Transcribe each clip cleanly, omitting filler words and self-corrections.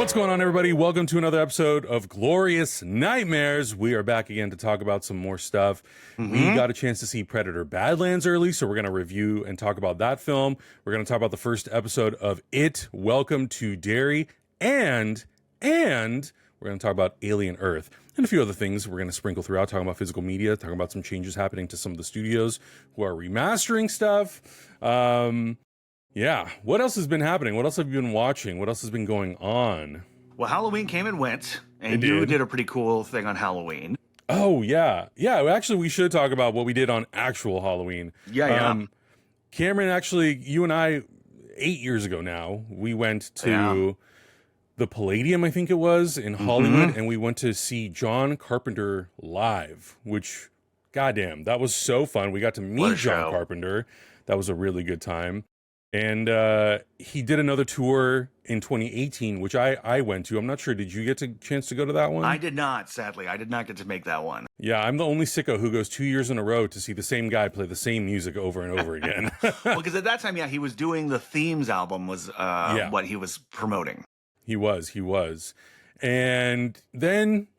What's going on, everybody? Welcome to another episode of Glorious Nightmares. We are back again to talk about some more stuff. We got a chance to see Predator Badlands early, so we're going to review and talk about that film. We're going to talk about the first episode of It, Welcome to Derry, and we're going to talk about Alien Earth and a few other things we're going to sprinkle throughout, talking about physical media, talking about some changes happening to some of the studios who are remastering stuff. Yeah. What else has been happening? What else have you been watching? What else has been going on? Well, Halloween came and went, and you did a pretty cool thing on Halloween. Oh, yeah. Yeah, actually, we should talk about what we did on actual Halloween. Yeah. Cameron, actually, you and I, 8 years ago now, we went to the Palladium, I think it was, in Hollywood, and we went to see John Carpenter live, which, goddamn, that was so fun. We got to meet John Carpenter. That was a really good time. And he did another tour in 2018, which I went to. I'm not sure. Did you get a chance to go to that one? I did not, sadly. I did not get to make that one. Yeah, I'm the only sicko who goes 2 years in a row to see the same guy play the same music over and over again. Well, because at that time, he was doing the Themes album was what he was promoting. He was. And then,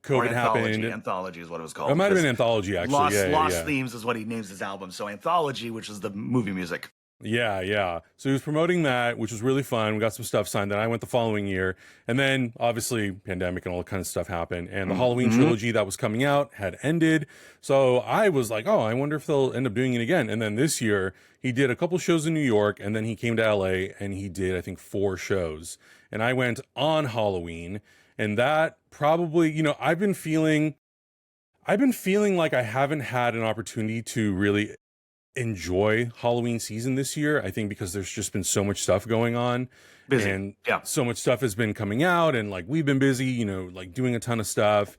COVID happened. Anthology is what it was called. It might have been Anthology, actually. Lost Themes is what he names his album. So Anthology, which is the movie music. Yeah. So he was promoting that, which was really fun. We got some stuff signed. Then I went the following year. And then, obviously, pandemic and all that kind of stuff happened. And the Halloween trilogy that was coming out had ended. So I was like, I wonder if they'll end up doing it again. And then this year, he did a couple shows in New York. And then he came to LA and he did, I think, 4 shows. And I went on Halloween. And that probably, I've been feeling like I haven't had an opportunity to really enjoy Halloween season this year. I think because there's just been so much stuff going on. Busy. And so much stuff has been coming out, and like we've been busy, like doing a ton of stuff.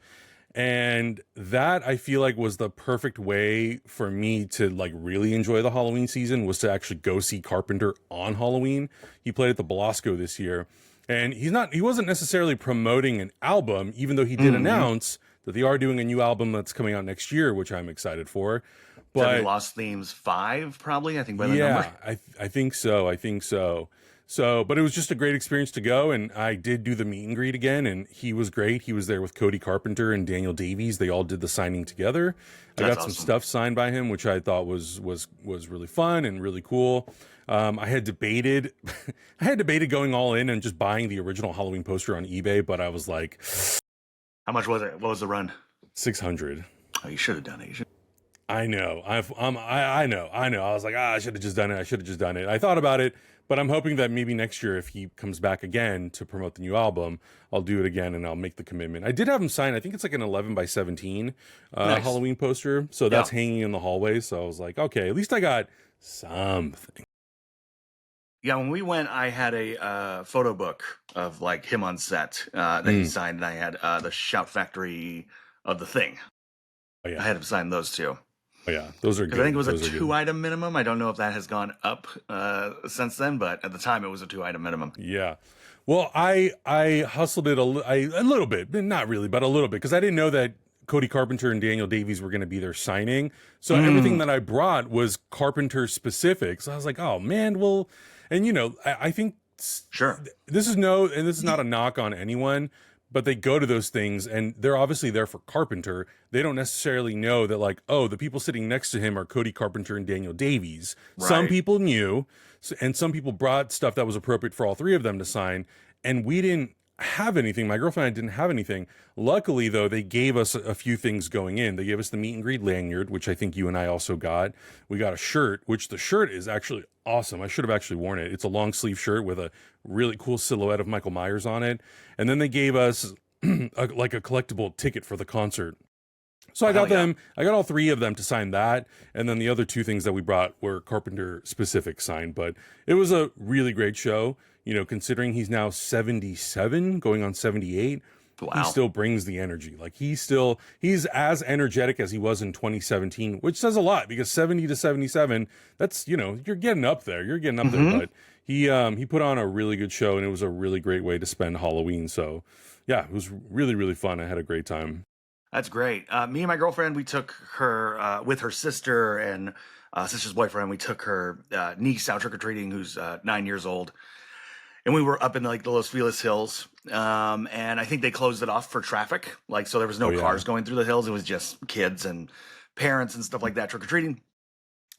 And that I feel like was the perfect way for me to like really enjoy the Halloween season, was to actually go see Carpenter on Halloween. He played at the Belasco this year, and he wasn't necessarily promoting an album, even though he did announce that they are doing a new album that's coming out next year, which I'm excited for. But Lost Themes 5, probably, I think, by the number. I think so. So, but it was just a great experience to go, and I did do the meet and greet again, and he was great. He was there with Cody Carpenter and Daniel Davies. They all did the signing together. I got some stuff signed by him, which I thought was really fun and really cool. I had debated going all in and just buying the original Halloween poster on eBay, but I was like, how much was it? What was the run? $600. Oh, you should have done it. I know. I know. I was like, I should have just done it. I thought about it, but I'm hoping that maybe next year, if he comes back again to promote the new album, I'll do it again and I'll make the commitment. I did have him sign, I think it's like an 11 by 17 nice. Halloween poster. So that's hanging in the hallway. So I was like, okay, at least I got something. Yeah, when we went, I had a photo book of like him on set that he signed, and I had the Shout Factory of The Thing. Oh, yeah. I had him sign those too. Oh, yeah, those are good. I think it was a 2-item minimum. I don't know if that has gone up since then, but at the time it was a 2-item minimum. Yeah. Well, I hustled it a little bit, not really, but a little bit, because I didn't know that Cody Carpenter and Daniel Davies were going to be there signing. So everything that I brought was Carpenter specific. So I was like, oh man, well, and I think this is not a knock on anyone, but they go to those things and they're obviously there for Carpenter. They don't necessarily know that like, oh, the people sitting next to him are Cody Carpenter and Daniel Davies. Right. Some people knew, and some people brought stuff that was appropriate for all three of them to sign. And we didn't have anything. My girlfriend and I didn't have anything. Luckily, though, they gave us a few things going in. They gave us the meet and greet lanyard, which I think you and I also got. We got a shirt, which the shirt is actually awesome. I should have actually worn it. It's a long sleeve shirt with a really cool silhouette of Michael Myers on it. And then they gave us like a collectible ticket for the concert. So I got I got all three of them to sign that. And then the other two things that we brought were Carpenter specific signed. But it was a really great show. Considering he's now 77, going on 78, he still brings the energy. Like he's as energetic as he was in 2017, which says a lot because 70 to 77, that's, you're getting up there. But he put on a really good show, and it was a really great way to spend Halloween. So yeah, it was really, really fun. I had a great time. That's great. Me and my girlfriend, we took her with her sister and sister's boyfriend. We took her niece out trick-or-treating, who's 9 years old. and we were up in like the Los Feliz Hills. And I think they closed it off for traffic. Like, so there was no cars going through the hills. It was just kids and parents and stuff like that trick-or-treating.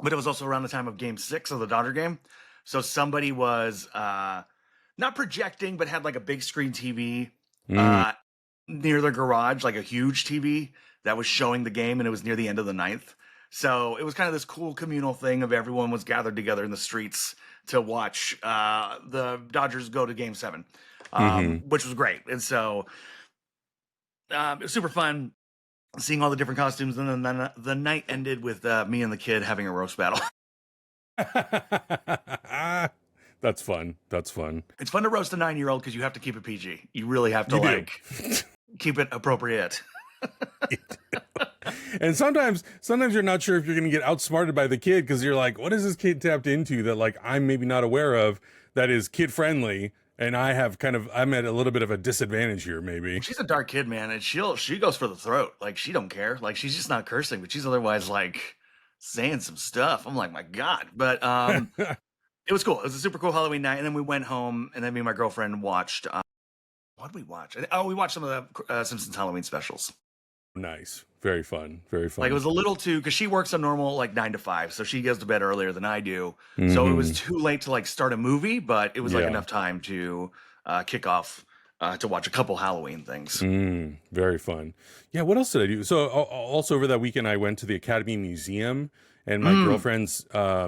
But it was also around the time of Game 6 of the Dodger game. So somebody was not projecting, but had like a big screen TV near their garage, like a huge TV that was showing the game, and it was near the end of the ninth. So it was kind of this cool communal thing of everyone was gathered together in the streets to watch the Dodgers go to Game 7, which was great. And so it was super fun seeing all the different costumes. And then the night ended with me and the kid having a roast battle. That's fun. That's fun. It's fun to roast a 9-year-old because you have to keep it PG. You really have to keep it appropriate. And sometimes you're not sure if you're going to get outsmarted by the kid because you're like, what is this kid tapped into that like I'm maybe not aware of that is kid friendly, and I'm at a little bit of a disadvantage here maybe. She's a dark kid, man, and she goes for the throat. Like she don't care. Like she's just not cursing, but she's otherwise like saying some stuff. I'm like, my God. But it was cool. It was a super cool Halloween night, and then we went home, and then me and my girlfriend watched. What did we watch? Oh, we watched some of the Simpsons Halloween specials. Nice. Very fun. Very fun. Like it was a little too, because she works a normal like 9 to 5, so she goes to bed earlier than I do. So it was too late to like start a movie, but it was like enough time to kick off to watch a couple Halloween things. Very fun. Yeah. What else did I do? So also over that weekend, I went to the Academy Museum, and my girlfriend's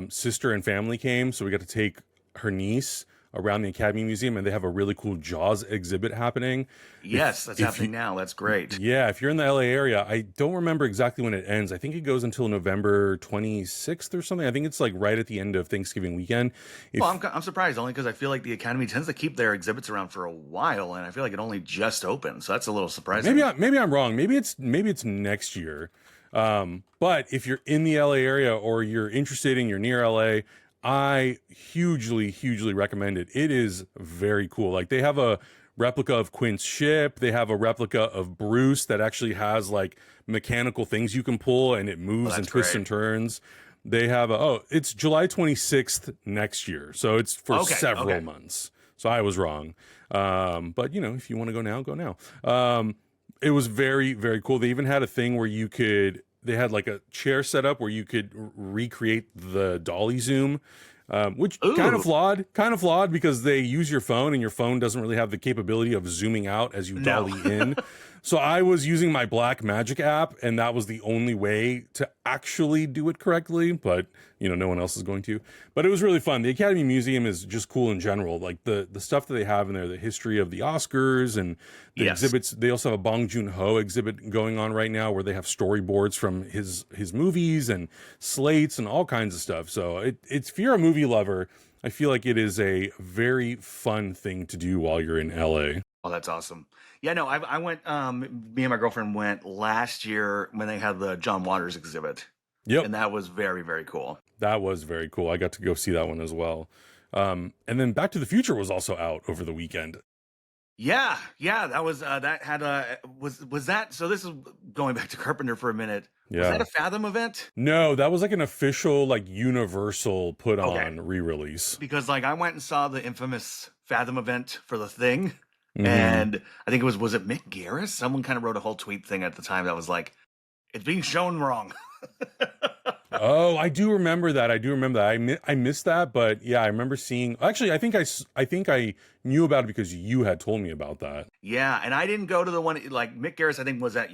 sister and family came, so we got to take her niece around the Academy Museum, and they have a really cool Jaws exhibit happening. Yes, that's happening now. That's great. Yeah, if you're in the LA area, I don't remember exactly when it ends. I think it goes until November 26th or something. I think it's like right at the end of Thanksgiving weekend. Well, I'm surprised only because I feel like the Academy tends to keep their exhibits around for a while, and I feel like it only just opened, so that's a little surprising. Maybe I'm wrong. Maybe it's next year. But if you're in the LA area or you're interested and you're near LA, I hugely recommend it. It is very cool. Like they have a replica of Quint's ship. They have a replica of Bruce that actually has like mechanical things you can pull and it moves and twists and turns. They have it's July 26th next year. So it's for several months. So I was wrong. But you know, if you want to go now, go now. It was very, very cool. They even had a thing where they had like a chair set up where you could recreate the dolly zoom, which kind of flawed because they use your phone and your phone doesn't really have the capability of zooming out as you dolly in. So I was using my Black Magic app, and that was the only way to actually do it correctly. But, you know, no one else is going to. But it was really fun. The Academy Museum is just cool in general. Like the stuff that they have in there, the history of the Oscars and the exhibits. They also have a Bong Joon-ho exhibit going on right now where they have storyboards from his movies and slates and all kinds of stuff. So if you're a movie lover, I feel like it is a very fun thing to do while you're in LA. Oh, that's awesome. Yeah, no, I went, me and my girlfriend went last year when they had the John Waters exhibit. Yep. And that was very, very cool. That was very cool. I got to go see that one as well. And then Back to the Future was also out over the weekend. Yeah, that was, that had was that, so this is going back to Carpenter for a minute. Yeah. Was that a Fathom event? No, that was like an official, like Universal put on re-release. Because like I went and saw the infamous Fathom event for The Thing. And I think was it Mick Garris? Someone kind of wrote a whole tweet thing at the time that was like, it's being shown wrong. Oh, I do remember that. I missed that, but yeah, I remember seeing. Actually, I think I knew about it because you had told me about that. Yeah, and I didn't go to the one like Mick Garris. I think was at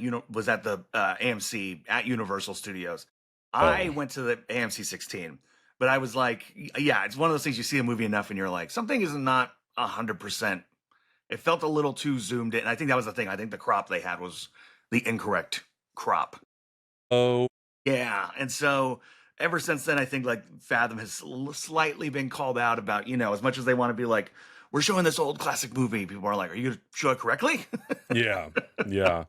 the AMC at Universal Studios. I went to the AMC 16, but I was like, yeah, it's one of those things you see a movie enough and you're like, something is not 100%. It felt a little too zoomed in. I think that was the thing. I think the crop they had was the incorrect crop. Oh. Yeah. And so ever since then, I think like Fathom has slightly been called out about, you know, as much as they want to be like, we're showing this old classic movie. People are like, are you going to show it correctly? Yeah.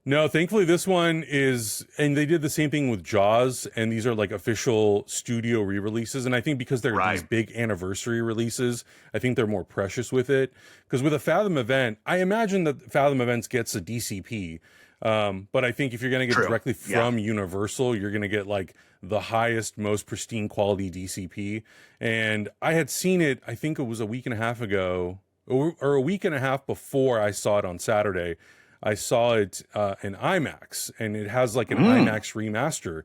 No, thankfully this one is, and they did the same thing with Jaws, and these are like official studio re-releases. And I think because they're these big anniversary releases, I think they're more precious with it. Because with a Fathom event, I imagine that Fathom Events gets a DCP, But I think if you're going to get True. it directly Yeah. from Universal, you're going to get like the highest, most pristine quality DCP. And I had seen it, I think it was a week and a half ago, or a week and a half before I saw it on Saturday. I saw it in IMAX, and it has like an IMAX remaster.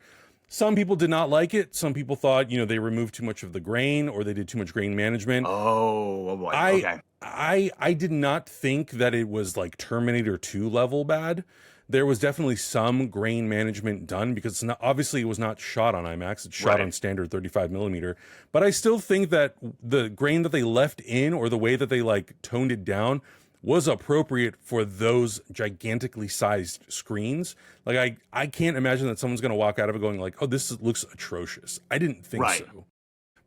Some people did not like it. Some people thought, you know, they removed too much of the grain, or they did too much grain management. Oh boy. Okay. I did not think that it was like Terminator 2 level bad. There was definitely some grain management done, because it's not, obviously it was not shot on IMAX. It's shot on standard 35 millimeter. But I still think that the grain that they left in, or the way that they like toned it down, was appropriate for those gigantically sized screens. Like I can't imagine that someone's going to walk out of it going like, oh, looks atrocious. I didn't think so.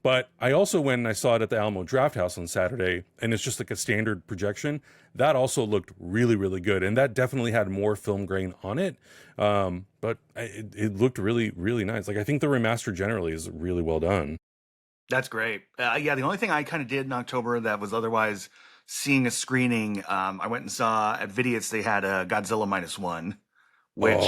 But I also went and I saw it at the Alamo Drafthouse on Saturday, and it's just like a standard projection. That also looked really, really good. And that definitely had more film grain on it. But it looked really, really nice. Like, I think the remaster generally is really well done. That's great. Yeah, the only thing I kind of did in October that was otherwise seeing a screening, I went and saw at Vidiot's, they had a Godzilla -1, which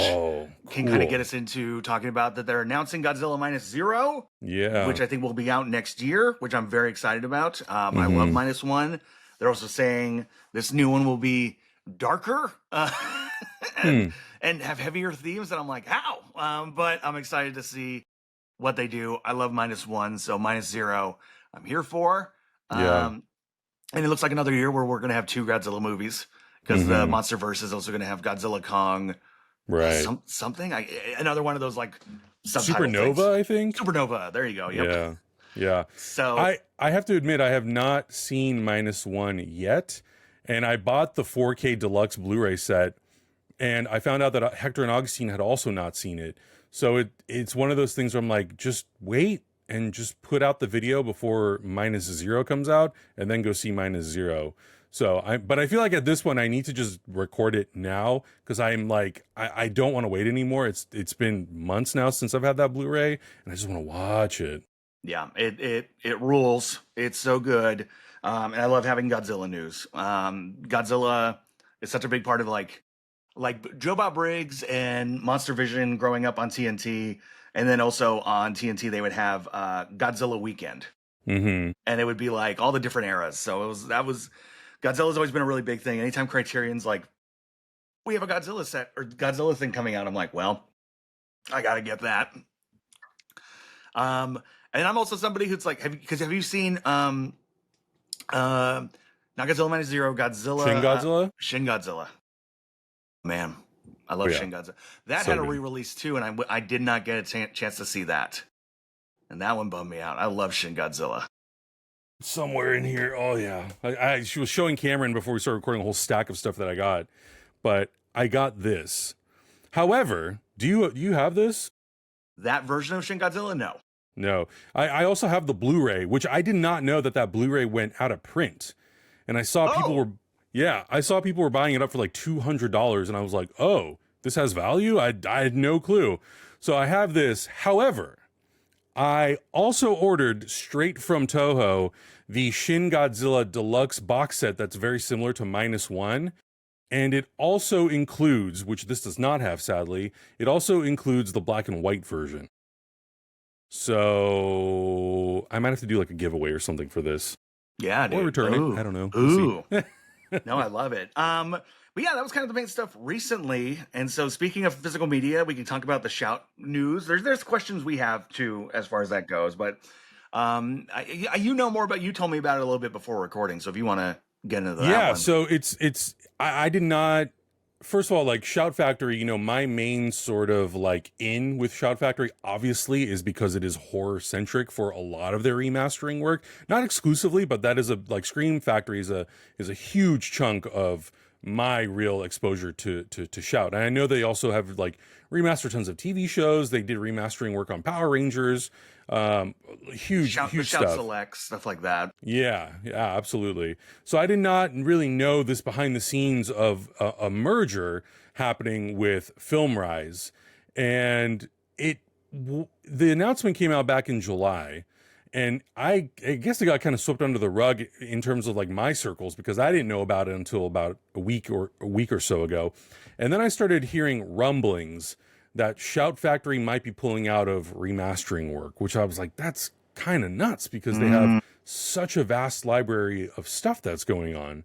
can kind of get us into talking about that they're announcing Godzilla -0, which I think will be out next year, which I'm very excited about. I love -1. They're also saying this new one will be darker and have heavier themes, and I'm like, how? But I'm excited to see what they do. I love -1, so -0 I'm here for. And it looks like another year where we're going to have 2 Godzilla movies, because the MonsterVerse is also going to have Godzilla Kong, something. Another one of those like Supernova things. I think. Supernova. There you go. Yep. Yeah. So I have to admit, I have not seen -1 yet, and I bought the 4K deluxe Blu-ray set, and I found out that Hector and Augustine had also not seen it. So it's one of those things where I'm like, just wait and just put out the video before -0 comes out, and then go see -0. So but I feel like at this one I need to just record it now, because I'm like, I don't want to wait anymore. It's been months now since I've had that Blu-ray, and I just want to watch it. Yeah, it rules. It's so good. And I love having Godzilla news. Godzilla is such a big part of like Joe Bob Briggs and Monster Vision growing up on TNT. And then also on TNT, they would have Godzilla Weekend. And it would be like all the different eras. So Godzilla's always been a really big thing. Anytime Criterion's like, we have a Godzilla set or Godzilla thing coming out, I'm like, well, I got to get that. And I'm also somebody who's like, have you seen, not Godzilla -0, Godzilla? Shin Godzilla. Man. I love Shin Godzilla. That had a re-release too, and I did not get a chance to see that. And that one bummed me out. I love Shin Godzilla. Somewhere in here. Oh, yeah. She was showing Cameron before we started recording a whole stack of stuff that I got. But I got this. However, do you have this? That version of Shin Godzilla? No. No. I also have the Blu-ray, which I did not know that Blu-ray went out of print. And I saw people were... Yeah, I saw people were buying it up for like $200, and I was like, oh, this has value? I had no clue. So I have this. However, I also ordered straight from Toho the Shin Godzilla Deluxe box set that's very similar to -1. And it also includes, which this does not have, sadly, it also includes the black and white version. So I might have to do like a giveaway or something for this. Yeah, dude. Or return it. I don't know. Ooh. We'll see. No, I love it. But yeah, that was kind of the main stuff recently. And so speaking of physical media, we can talk about the Shout news. There's questions we have too, as far as that goes. But you know more about, you told me about it a little bit before recording. So if you want to get into that. Yeah, one. So I did not, first of all, like Shout Factory, you know, my main sort of like in with Shout Factory obviously is because it is horror centric for a lot of their remastering work. Not exclusively, but that is Scream Factory is a huge chunk of my real exposure to Shout. And I know they also have like remastered tons of TV shows. They did remastering work on Power Rangers. Huge Shout stuff. Select, stuff like that. Yeah, absolutely. So I did not really know this behind the scenes of a merger happening with FilmRise, and the announcement came out back in July, And I guess it got kind of swept under the rug in terms of like my circles, because I didn't know about it until about a week or so ago. And then I started hearing rumblings that Shout Factory might be pulling out of remastering work, which I was like, that's kind of nuts, because they have such a vast library of stuff that's going on.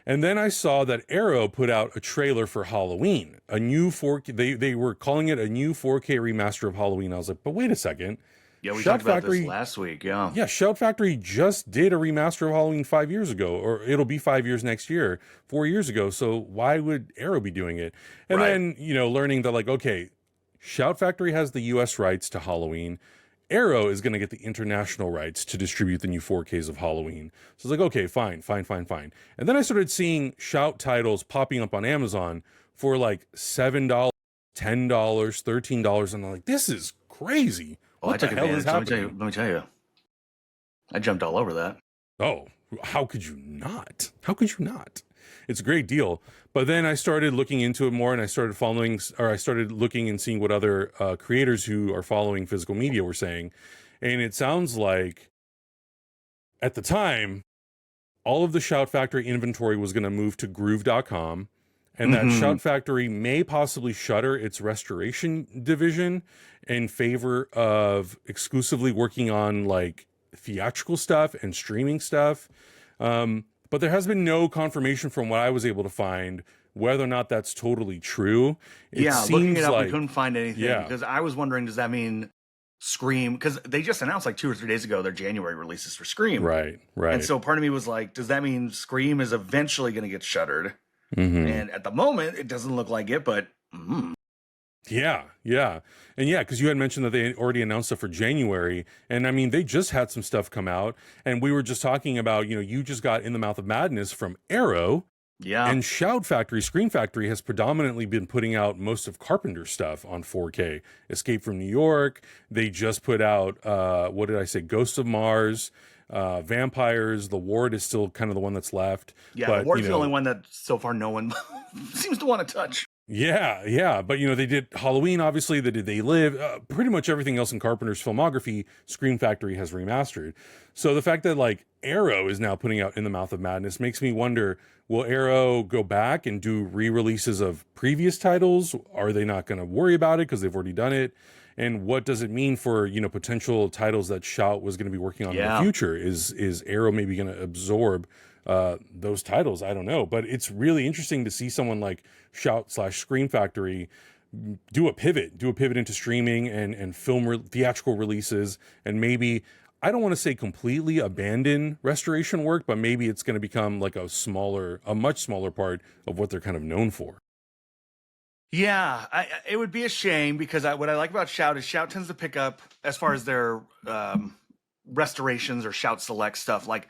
And then I saw that Arrow put out a trailer for Halloween, a new 4K. They were calling it a new 4K remaster of Halloween. I was like, but wait a second. Yeah, we Shout talked about Factory, this last week. Yeah. Yeah, Shout Factory just did a remaster of Halloween 5 years ago, or it'll be 5 years next year, 4 years ago. So why would Arrow be doing it? And then, learning that like, okay, Shout Factory has the US rights to Halloween. Arrow is going to get the international rights to distribute the new 4Ks of Halloween. So it's like, okay, fine. And then I started seeing Shout titles popping up on Amazon for like $7, $10, $13. And I'm like, this is crazy. What the hell is happening? Let me tell you. I jumped all over that. Oh, how could you not? How could you not? It's a great deal. But then I started looking into it more, and I started looking and seeing what other creators who are following physical media were saying. And it sounds like at the time, all of the Shout Factory inventory was going to move to groove.com, and that Shout Factory may possibly shutter its restoration division in favor of exclusively working on like theatrical stuff and streaming stuff. But there has been no confirmation from what I was able to find whether or not that's totally true. Looking it up, we couldn't find anything, because I was wondering, does that mean Scream? Because they just announced like 2 or 3 days ago their January releases for Scream. Right. And so part of me was like, does that mean Scream is eventually going to get shuttered? And at the moment, it doesn't look like it, but... Yeah. And because you had mentioned that they already announced stuff for January. And I mean, they just had some stuff come out. And we were just talking about, you just got In the Mouth of Madness from Arrow. Yeah. And Shout Factory, Scream Factory has predominantly been putting out most of Carpenter's stuff on 4K. Escape from New York. They just put out, what did I say? Ghosts of Mars. Vampires. The Ward is still kind of the one that's left. Yeah, but, The Ward's the only one that so far no one seems to want to touch. Yeah. But, they did Halloween, obviously. They did They Live. Pretty much everything else in Carpenter's filmography, Scream Factory has remastered. So the fact that, like, Arrow is now putting out In the Mouth of Madness makes me wonder, will Arrow go back and do re-releases of previous titles? Are they not going to worry about it because they've already done it? And what does it mean for, potential titles that Shout was going to be working on in the future? Is Arrow maybe going to absorb those titles? I don't know. But it's really interesting to see someone like Shout/Scream Factory do a pivot into streaming and theatrical releases, and maybe, I don't want to say completely abandon restoration work, but maybe it's going to become like a much smaller part of what they're kind of known for. Yeah, it would be a shame, because what I like about Shout is Shout tends to pick up, as far as their restorations or Shout Select stuff, like,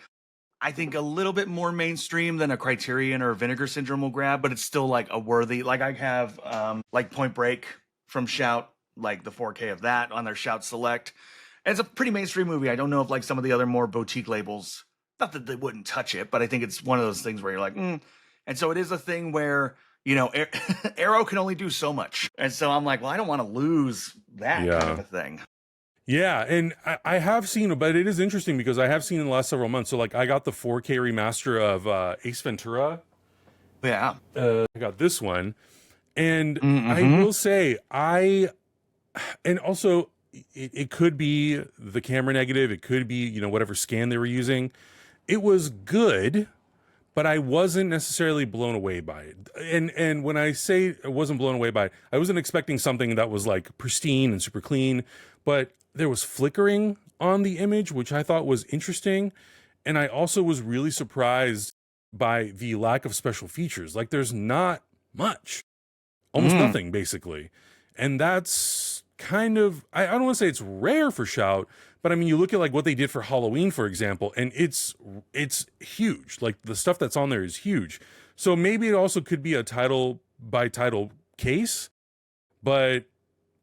I think a little bit more mainstream than a Criterion or Vinegar Syndrome will grab, but it's still like a worthy, like I have like Point Break from Shout, like the 4K of that on their Shout Select. And it's a pretty mainstream movie. I don't know if like some of the other more boutique labels, not that they wouldn't touch it, but I think it's one of those things where you're like, And so it is a thing where, Arrow can only do so much. And so I'm like, well, I don't want to lose that kind of a thing. Yeah, and I have seen, but it is interesting because I have seen in the last several months. So, like, I got the 4K remaster of Ace Ventura. Yeah. I got this one. And I will say, and also, it could be the camera negative. It could be, whatever scan they were using. It was good, but I wasn't necessarily blown away by it. And when I say I wasn't blown away by it, I wasn't expecting something that was like pristine and super clean, but there was flickering on the image, which I thought was interesting. And I also was really surprised by the lack of special features. Like, there's not much, almost nothing, basically. And that's kind of, I don't want to say it's rare for Shout, but I mean, you look at like what they did for Halloween, for example, and it's huge. Like, the stuff that's on there is huge. So maybe it also could be a title by title case, but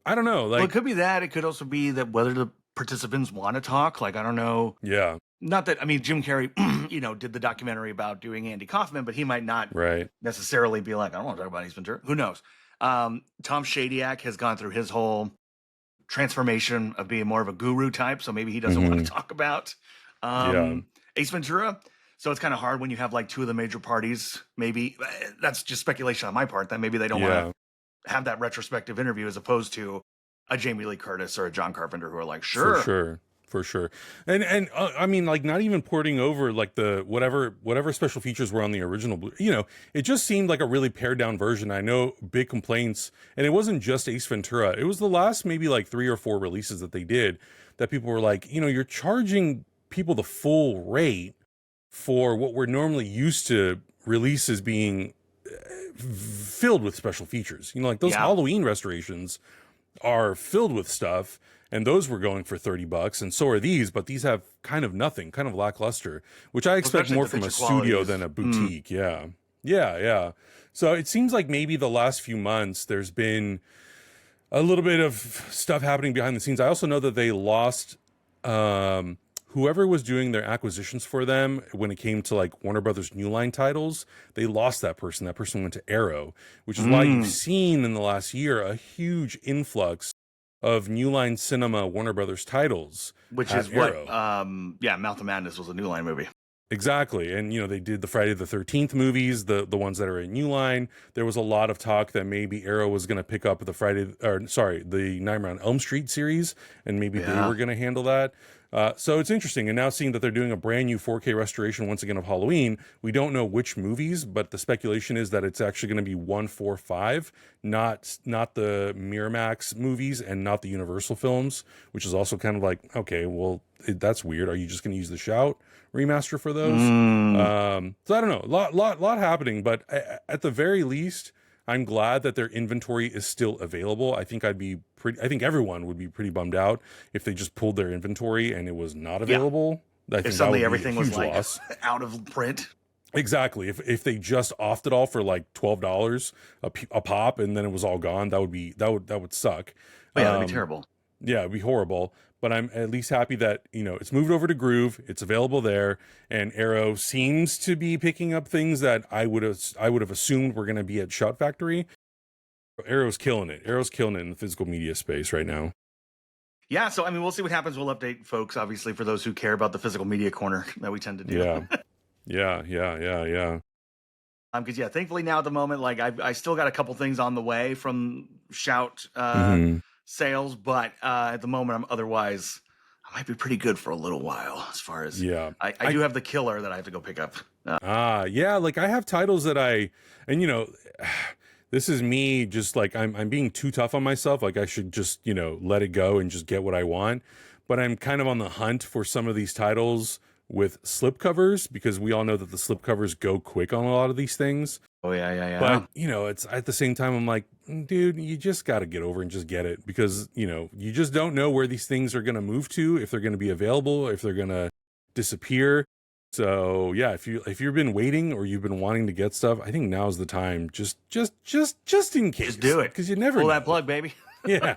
I don't know. Like, well, it could be that. It could also be that whether the participants want to talk. Like, I don't know. Yeah. Not that, I mean, Jim Carrey, did the documentary about doing Andy Kaufman, but he might not necessarily be like, I don't want to talk about Ace Ventura. Who knows? Tom Shadyac has gone through his whole transformation of being more of a guru type. So maybe he doesn't want to talk about Ace Ventura. So it's kind of hard when you have like two of the major parties. Maybe that's just speculation on my part that maybe they don't want to have that retrospective interview as opposed to a Jamie Lee Curtis or a John Carpenter who are like, sure. For sure. And I mean, like, not even porting over like the whatever special features were on the original, you know, it just seemed like a really pared down version. I know big complaints, and it wasn't just Ace Ventura. It was the last maybe like 3 or 4 releases that they did that people were like, you know, you're charging people the full rate for what we're normally used to releases being filled with special features. You know, like those Halloween restorations are filled with stuff, and those were going for $30, and so are these, but these have kind of nothing, kind of lackluster, which I expect more from a studio than a boutique. Yeah. So it seems like maybe the last few months there's been a little bit of stuff happening behind the scenes. I also know that they lost whoever was doing their acquisitions for them when it came to like Warner Brothers New Line titles. They lost that person. That person went to Arrow, which is why you've seen in the last year a huge influx of New Line Cinema Warner Brothers titles. Which is Arrow. Mouth of Madness was a New Line movie. Exactly. And, you know, they did the Friday the 13th movies, the ones that are in New Line. There was a lot of talk that maybe Arrow was going to pick up the Nightmare on Elm Street series, and maybe they were going to handle that. So it's interesting. And now seeing that they're doing a brand new 4K restoration once again of Halloween, we don't know which movies, but the speculation is that it's actually going to be 1, 4, 5, not the Miramax movies and not the Universal films, which is also kind of like, okay, well, that's weird. Are you just going to use the Shout remaster for those? So I don't know. Lot happening, but at the very least, I'm glad that their inventory is still available. I think everyone would be pretty bummed out if they just pulled their inventory and it was not available. If suddenly everything was like out of print. Exactly. If they just offed it all for like $12 a pop and then it was all gone, that would suck. Oh, yeah, that'd be terrible. Yeah, it'd be horrible. But I'm at least happy that, you know, it's moved over to Groove, it's available there, and Arrow seems to be picking up things that I would have assumed were going to be at Shout Factory. Arrow's killing it. Arrow's killing it in the physical media space right now. Yeah, so I mean, we'll see what happens. We'll update folks, obviously, for those who care about the physical media corner that we tend to do. Yeah. Because thankfully now at the moment, like I still got a couple things on the way from Shout sales, but at the moment I might be pretty good for a little while as far as I do have the Killer that I have to go pick up. Like I have titles that and you know, this is me just like I'm being too tough on myself. Like I should just, you know, let it go and just get what I want. But I'm kind of on the hunt for some of these titles with slipcovers, because we all know that the slipcovers go quick on a lot of these things. Oh yeah. But you know, it's at the same time I'm like, dude, you just got to get over and just get it, because you know, you just don't know where these things are going to move to, if they're going to be available, if they're going to disappear. So yeah, if you've been waiting or you've been wanting to get stuff, I think now's the time. Just in case, just do it, because you never pull know. That plug, baby. Yeah.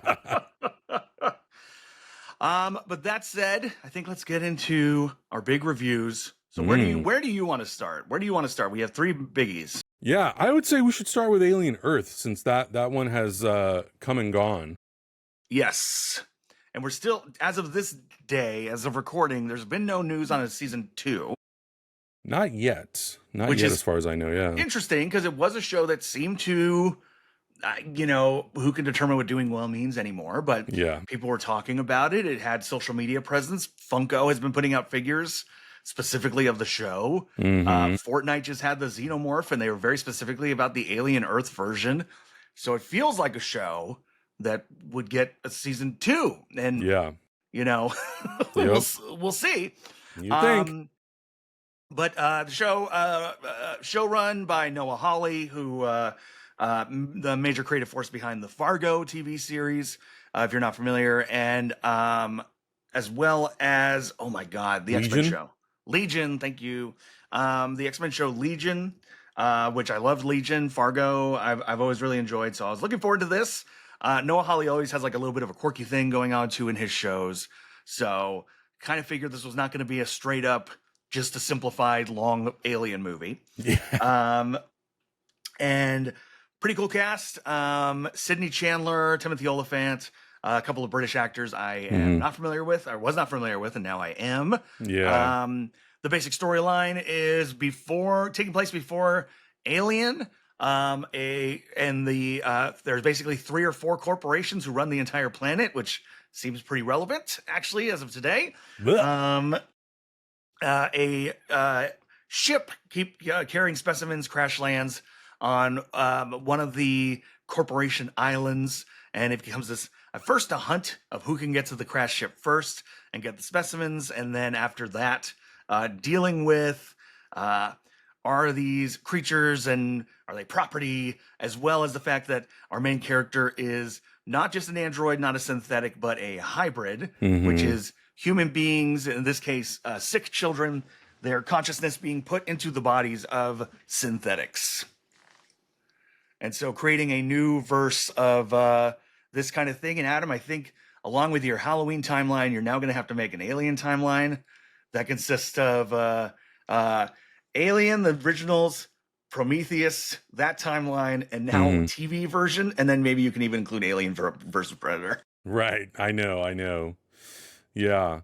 But that said, I think let's get into our big reviews. So where do you want to start? We have 3 biggies. Yeah, I would say we should start with Alien Earth, since that one has come and gone. Yes. And we're still, as of this day, as of recording, there's been no news on a season 2. Not yet. Not yet, as far as I know, yeah. Interesting, because it was a show that seemed to, you know, who can determine what doing well means anymore, but people were talking about it. It had social media presence. Funko has been putting out figures specifically of the show. Fortnite just had the Xenomorph, and they were very specifically about the Alien Earth version. So it feels like a show that would get a season 2. And, you know, we'll see. You think. But the show run by Noah Hawley, who the major creative force behind the Fargo TV series, if you're not familiar, and as well as, oh my God, the X-Men show. Legion, thank you. The X-Men show Legion, which I loved. Legion, Fargo, I've always really enjoyed. So I was looking forward to this. Noah Hawley always has like a little bit of a quirky thing going on too in his shows. So kind of figured this was not going to be a straight up, just a simplified long Alien movie. And pretty cool cast. Sidney Chandler, Timothy Olyphant, A couple of British actors I am not familiar with, or was not familiar with, and now I am. Yeah. The basic storyline is taking place before Alien. There's basically 3 or 4 corporations who run the entire planet, which seems pretty relevant actually as of today. A ship carrying specimens crash lands on one of the corporation islands, and it becomes this first a hunt of who can get to the crash ship first and get the specimens, and then after that, dealing with are these creatures and are they property, as well as the fact that our main character is not just an android, not a synthetic, but a hybrid, which is human beings, in this case, sick children, their consciousness being put into the bodies of synthetics. And so creating a new verse of this kind of thing. And Adam, I think along with your Halloween timeline, you're now going to have to make an Alien timeline that consists of Alien, the originals, Prometheus, that timeline, and now TV version. And then maybe you can even include Alien versus Predator. Right. I know. Yeah.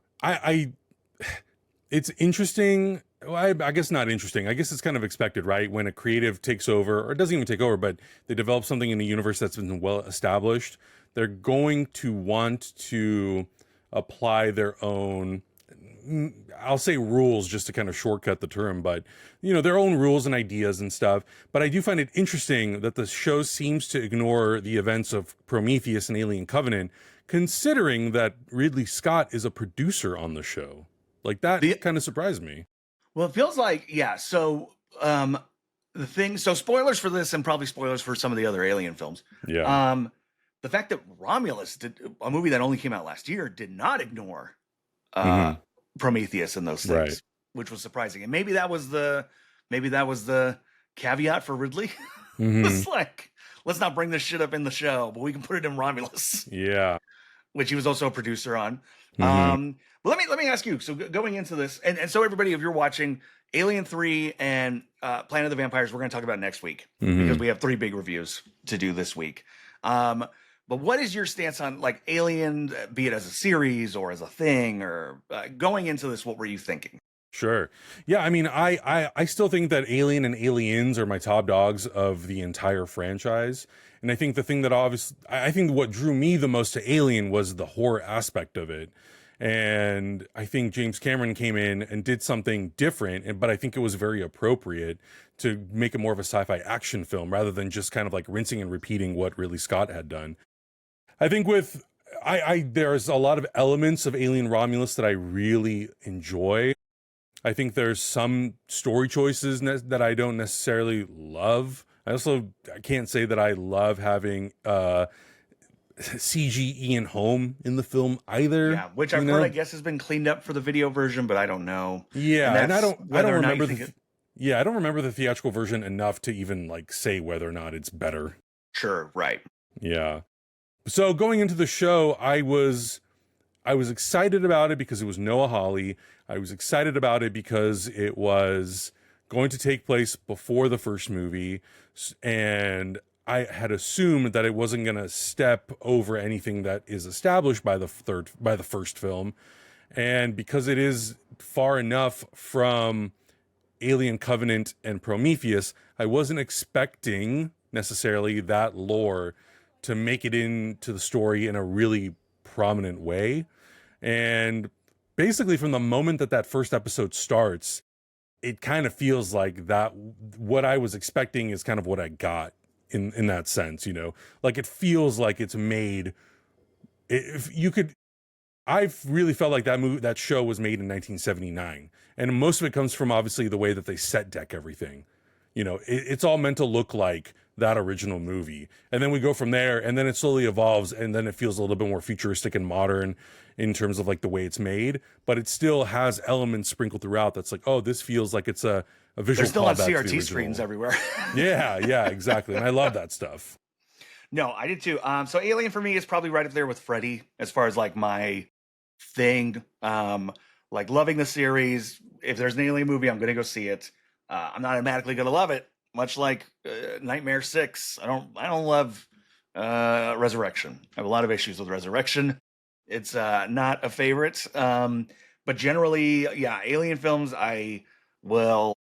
It's interesting. Well, I guess not interesting. I guess it's kind of expected, right? When a creative takes over, or doesn't even take over, but they develop something in a universe that's been well established, they're going to want to apply their own, I'll say rules just to kind of shortcut the term, but their own rules and ideas and stuff. But I do find it interesting that the show seems to ignore the events of Prometheus and Alien Covenant, considering that Ridley Scott is a producer on the show. Like that kind of surprised me. Well, it feels like, yeah. So so spoilers for this and probably spoilers for some of the other Alien films. Yeah. The fact that Romulus did a movie that only came out last year did not ignore Prometheus and those things, right, which was surprising. And maybe that was the caveat for Ridley. It's like, let's not bring this shit up in the show, but we can put it in Romulus. Yeah. Which he was also a producer on. But let me ask you. So going into this, and so everybody, if you're watching Alien 3 and Planet of the Vampires, we're going to talk about next week because we have 3 big reviews to do this week. But what is your stance on like Alien, be it as a series or as a thing, or going into this? What were you thinking? Sure. Yeah. I mean, I still think that Alien and Aliens are my top dogs of the entire franchise. And I think the thing that I think what drew me the most to Alien was the horror aspect of it. And I think James Cameron came in and did something different, but I think it was very appropriate to make it more of a sci-fi action film rather than just kind of like rinsing and repeating what Ridley Scott had done. I think there's a lot of elements of Alien Romulus that I really enjoy. I think there's some story choices that I don't necessarily love. I can't say that I love having CG Ian Holm in the film either. Yeah, which I've heard, I guess, has been cleaned up for the video version, but I don't know. Yeah, and I don't remember I don't remember the theatrical version enough to even like say whether or not it's better. Sure, right. Yeah. So going into the show, I was excited about it because it was Noah Hawley. I was excited about it because it was going to take place before the first movie, and I had assumed that it wasn't going to step over anything that is established by the first film. And because it is far enough from Alien Covenant and Prometheus, I wasn't expecting necessarily that lore to make it into the story in a really prominent way. And basically from the moment that first episode starts, it kind of feels like that what I was expecting is kind of what I got in that sense, like it feels like it's made. I've really felt like that show was made in 1979, and most of it comes from obviously the way that they set deck everything. It's all meant to look like that original movie, and then we go from there, and then it slowly evolves, and then it feels a little bit more futuristic and modern in terms of like the way it's made, but it still has elements sprinkled throughout that's like, oh, this feels like it's a visual. They're still on CRT screens everywhere. yeah, exactly, and I love that stuff. No, I did too. So Alien for me is probably right up there with Freddy as far as like my thing. Like loving the series. If there's an Alien movie, I'm gonna go see it. I'm not automatically gonna love it. Much like Nightmare 6, I don't love Resurrection. I have a lot of issues with Resurrection. It's not a favorite. But generally, yeah, Alien films, I will.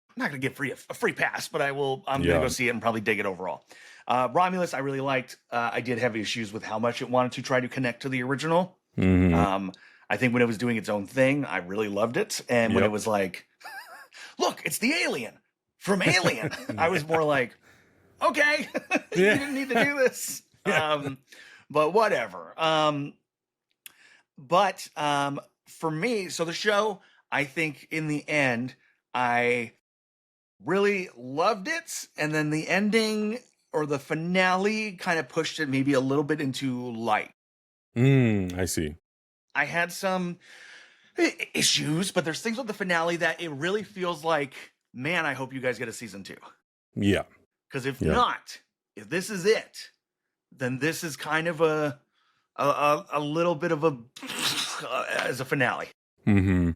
I'm not going to give a free pass, but I will. I'm going to go see it and probably dig it overall. Romulus, I really liked. I did have issues with how much it wanted to try to connect to the original. I think when it was doing its own thing, I really loved it. And when it was like, look, it's the alien from Alien, I was more like, okay, you didn't need to do this. But whatever. But for me, so the show, I think in the end, I really loved it. And then the ending or the finale kind of pushed it maybe a little bit into light. I see. I had some issues, but there's things with the finale that it really feels like, man, I hope you guys get a season 2. Yeah. Because if not, if this is it, then this is kind of a little bit of a as a finale. And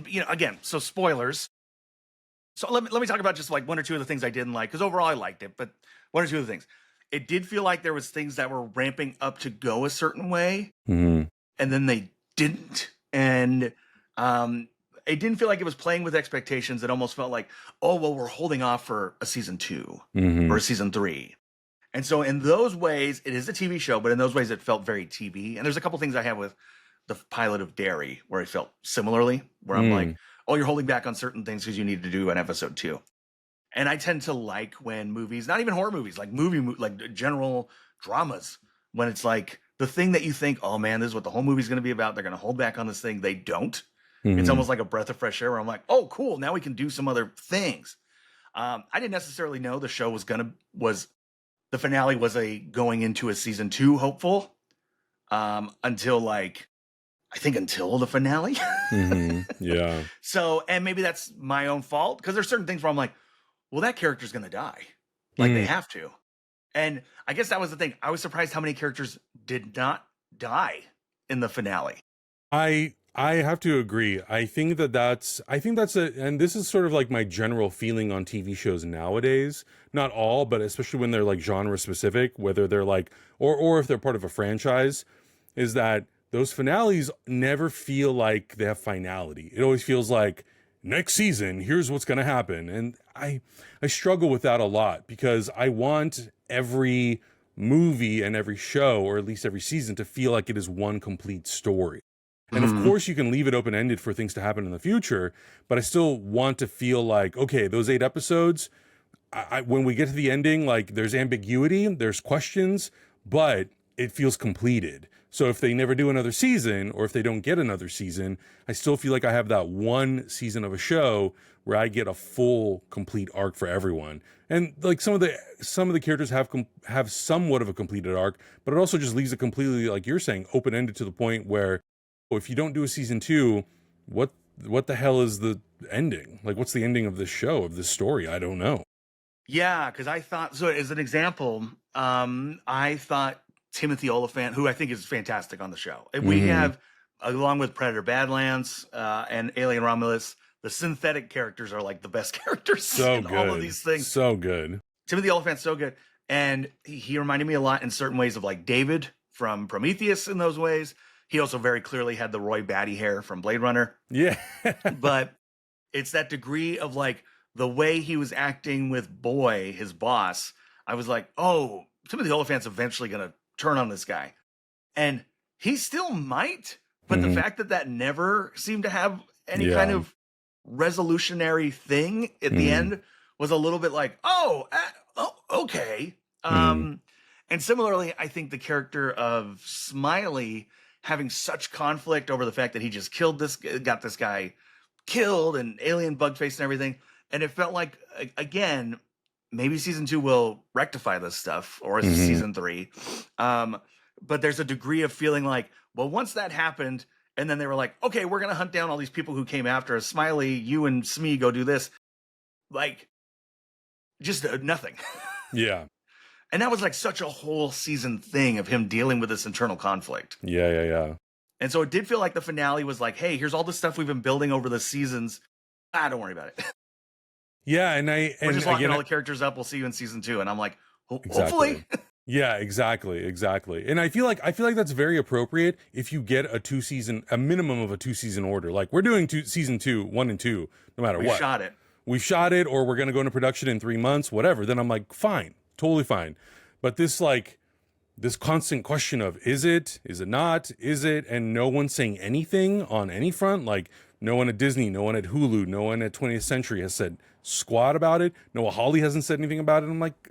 you know, again, so spoilers. So let me talk about just like one or two of the things I didn't like, because overall I liked it, but one or two of the things. It did feel like there was things that were ramping up to go a certain way, and then they didn't. And it didn't feel like it was playing with expectations. It almost felt like, oh, well, we're holding off for a season 2 or a season 3. And so in those ways, it is a TV show, but in those ways, it felt very TV. And there's a couple things I have with the pilot of Derry where I felt similarly, where I'm like, oh, you're holding back on certain things because you need to do an episode 2. And I tend to like when movies, not even horror movies, like like general dramas, when it's like the thing that you think, oh man, this is what the whole movie's going to be about. They're going to hold back on this thing. They don't. It's almost like a breath of fresh air where I'm like, oh, cool. Now we can do some other things. I didn't necessarily know the show the finale was going into a season 2 hopeful until like, I think until the finale. Yeah. So, and maybe that's my own fault because there's certain things where I'm like, well, that character's going to die. Like they have to. And I guess that was the thing. I was surprised how many characters did not die in the finale. I have to agree. I think that's and this is sort of like my general feeling on TV shows nowadays. Not all, but especially when they're like genre specific, whether they're like, or if they're part of a franchise, is that those finales never feel like they have finality. It always feels like next season, here's what's going to happen. And I struggle with that a lot because I want every movie and every show, or at least every season, to feel like it is one complete story. And of course you can leave it open-ended for things to happen in the future, but I still want to feel like, okay, those 8 episodes, when we get to the ending, like there's ambiguity, there's questions, but it feels completed. So if they never do another season, or if they don't get another season, I still feel like I have that one season of a show where I get a full, complete arc for everyone. And like some of the characters have somewhat of a completed arc, but it also just leaves it completely, like you're saying, open-ended to the point where, if you don't do a season 2, what the hell is the ending? Like, what's the ending of this show, of this story? I don't know. Yeah, because I thought, so as an example, I thought Timothy Oliphant, who I think is fantastic on the show. And we have, along with Predator Badlands and Alien Romulus, the synthetic characters are like the best characters in all of these things. So good. Timothy Oliphant's so good. And he reminded me a lot in certain ways of like David from Prometheus in those ways. He also very clearly had the Roy Batty hair from Blade Runner. Yeah. But it's that degree of like the way he was acting with Boy, his boss. I was like, oh, Timothy Oliphant's eventually going to turn on this guy. And he still might. But the fact that never seemed to have any kind of resolutionary thing at the end was a little bit like, oh, okay. And similarly, I think the character of Smiley having such conflict over the fact that he just got this guy killed and alien bug face and everything. And it felt like, again, maybe season 2 will rectify this stuff, or season 3. But there's a degree of feeling like, well, once that happened, and then they were like, okay, we're going to hunt down all these people who came after us. Smiley, you and Smee go do this. Like, just nothing. Yeah. And that was like such a whole season thing of him dealing with this internal conflict. Yeah. And so it did feel like the finale was like, hey, here's all the stuff we've been building over the seasons. Don't worry about it. Yeah, We're just locking all the characters up. We'll see you in season 2. And I'm like, Hopefully. Yeah, exactly. And I feel like that's very appropriate if you get a minimum of a 2-season order. Like we're doing season 2, 1 and 2, no matter what. We shot it, or we're gonna go into production in 3 months, whatever. Then I'm like, fine, totally fine. But this constant question of is it not, is it, and no one saying anything on any front. Like no one at Disney, no one at Hulu, no one at 20th Century has said squat about it. Noah Hawley hasn't said anything about it. I'm like,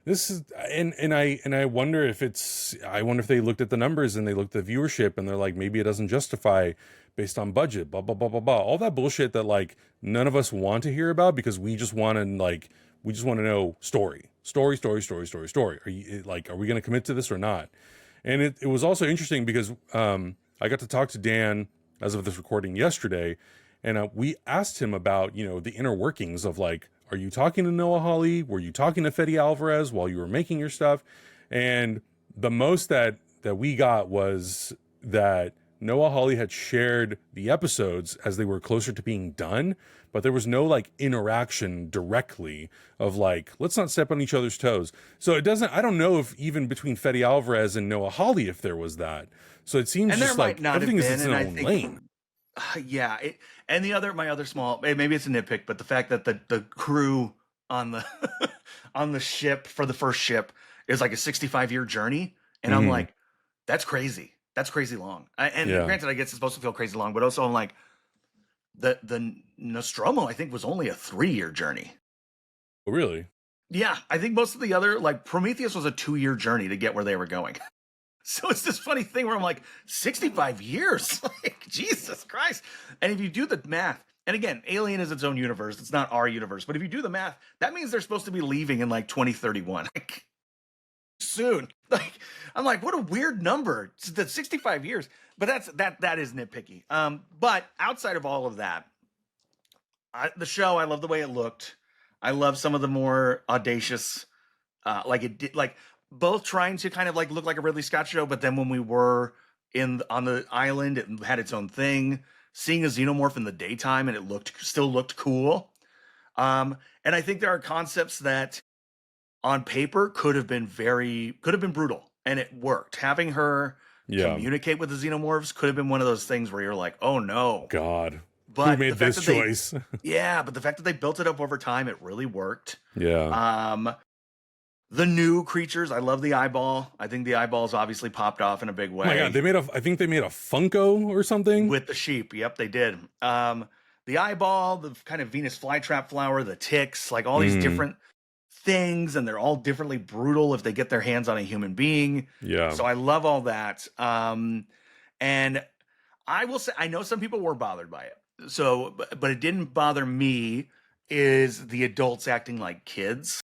this is, and I wonder if they looked at the numbers and they looked at the viewership and they're like, maybe it doesn't justify based on budget, blah blah blah blah blah, all that bullshit that like none of us want to hear about because we just want to know story. Are you like, are we going to commit to this or not? And it was also interesting because I got to talk to Dan as of this recording yesterday, and we asked him about the inner workings of like, are you talking to Noah Hawley? Were you talking to Fede Alvarez while you were making your stuff? And the most that we got was that Noah Hawley had shared the episodes as they were closer to being done, but there was no like interaction directly of like, let's not step on each other's toes. So I don't know if even between Fede Alvarez and Noah Hawley, if there was that. So it seems just like everything is in its own lane. Yeah. And my other small, maybe it's a nitpick, but the fact that the crew on the, on the ship for the first ship is like a 65-year journey. And I'm like, that's crazy. That's crazy long. Granted, I guess it's supposed to feel crazy long, but also I'm like, the Nostromo, I think, was only a 3-year journey. Oh, really? Yeah. I think most of the other, like Prometheus was a 2-year journey to get where they were going. So it's this funny thing where I'm like, 65 years? Like, Jesus Christ. And if you do the math, and again, Alien is its own universe. It's not our universe. But if you do the math, that means they're supposed to be leaving in like 2031. Like, soon. Like, I'm like, what a weird number. That's 65 years. But that is nitpicky. But outside of all of that, the show, I love the way it looked. I love some of the more audacious, both trying to kind of like look like a Ridley Scott show, but then when we were on the island, it had its own thing. Seeing a xenomorph in the daytime and it still looked cool. And I think there are concepts that on paper could have been brutal, and it worked. Having her communicate with the xenomorphs could have been one of those things where you're like, oh no, God, but who made this choice? But the fact that they built it up over time, it really worked. Yeah. The new creatures, I love the eyeball. I think the eyeballs obviously popped off in a big way. Oh my God, I think they made a Funko or something with the sheep. Yep, they did. The eyeball, the kind of Venus flytrap flower, the ticks, like all these different things, and they're all differently brutal if they get their hands on a human being. Yeah. So I love all that. And I will say, I know some people were bothered by it. So, but it didn't bother me. Is the adults acting like kids?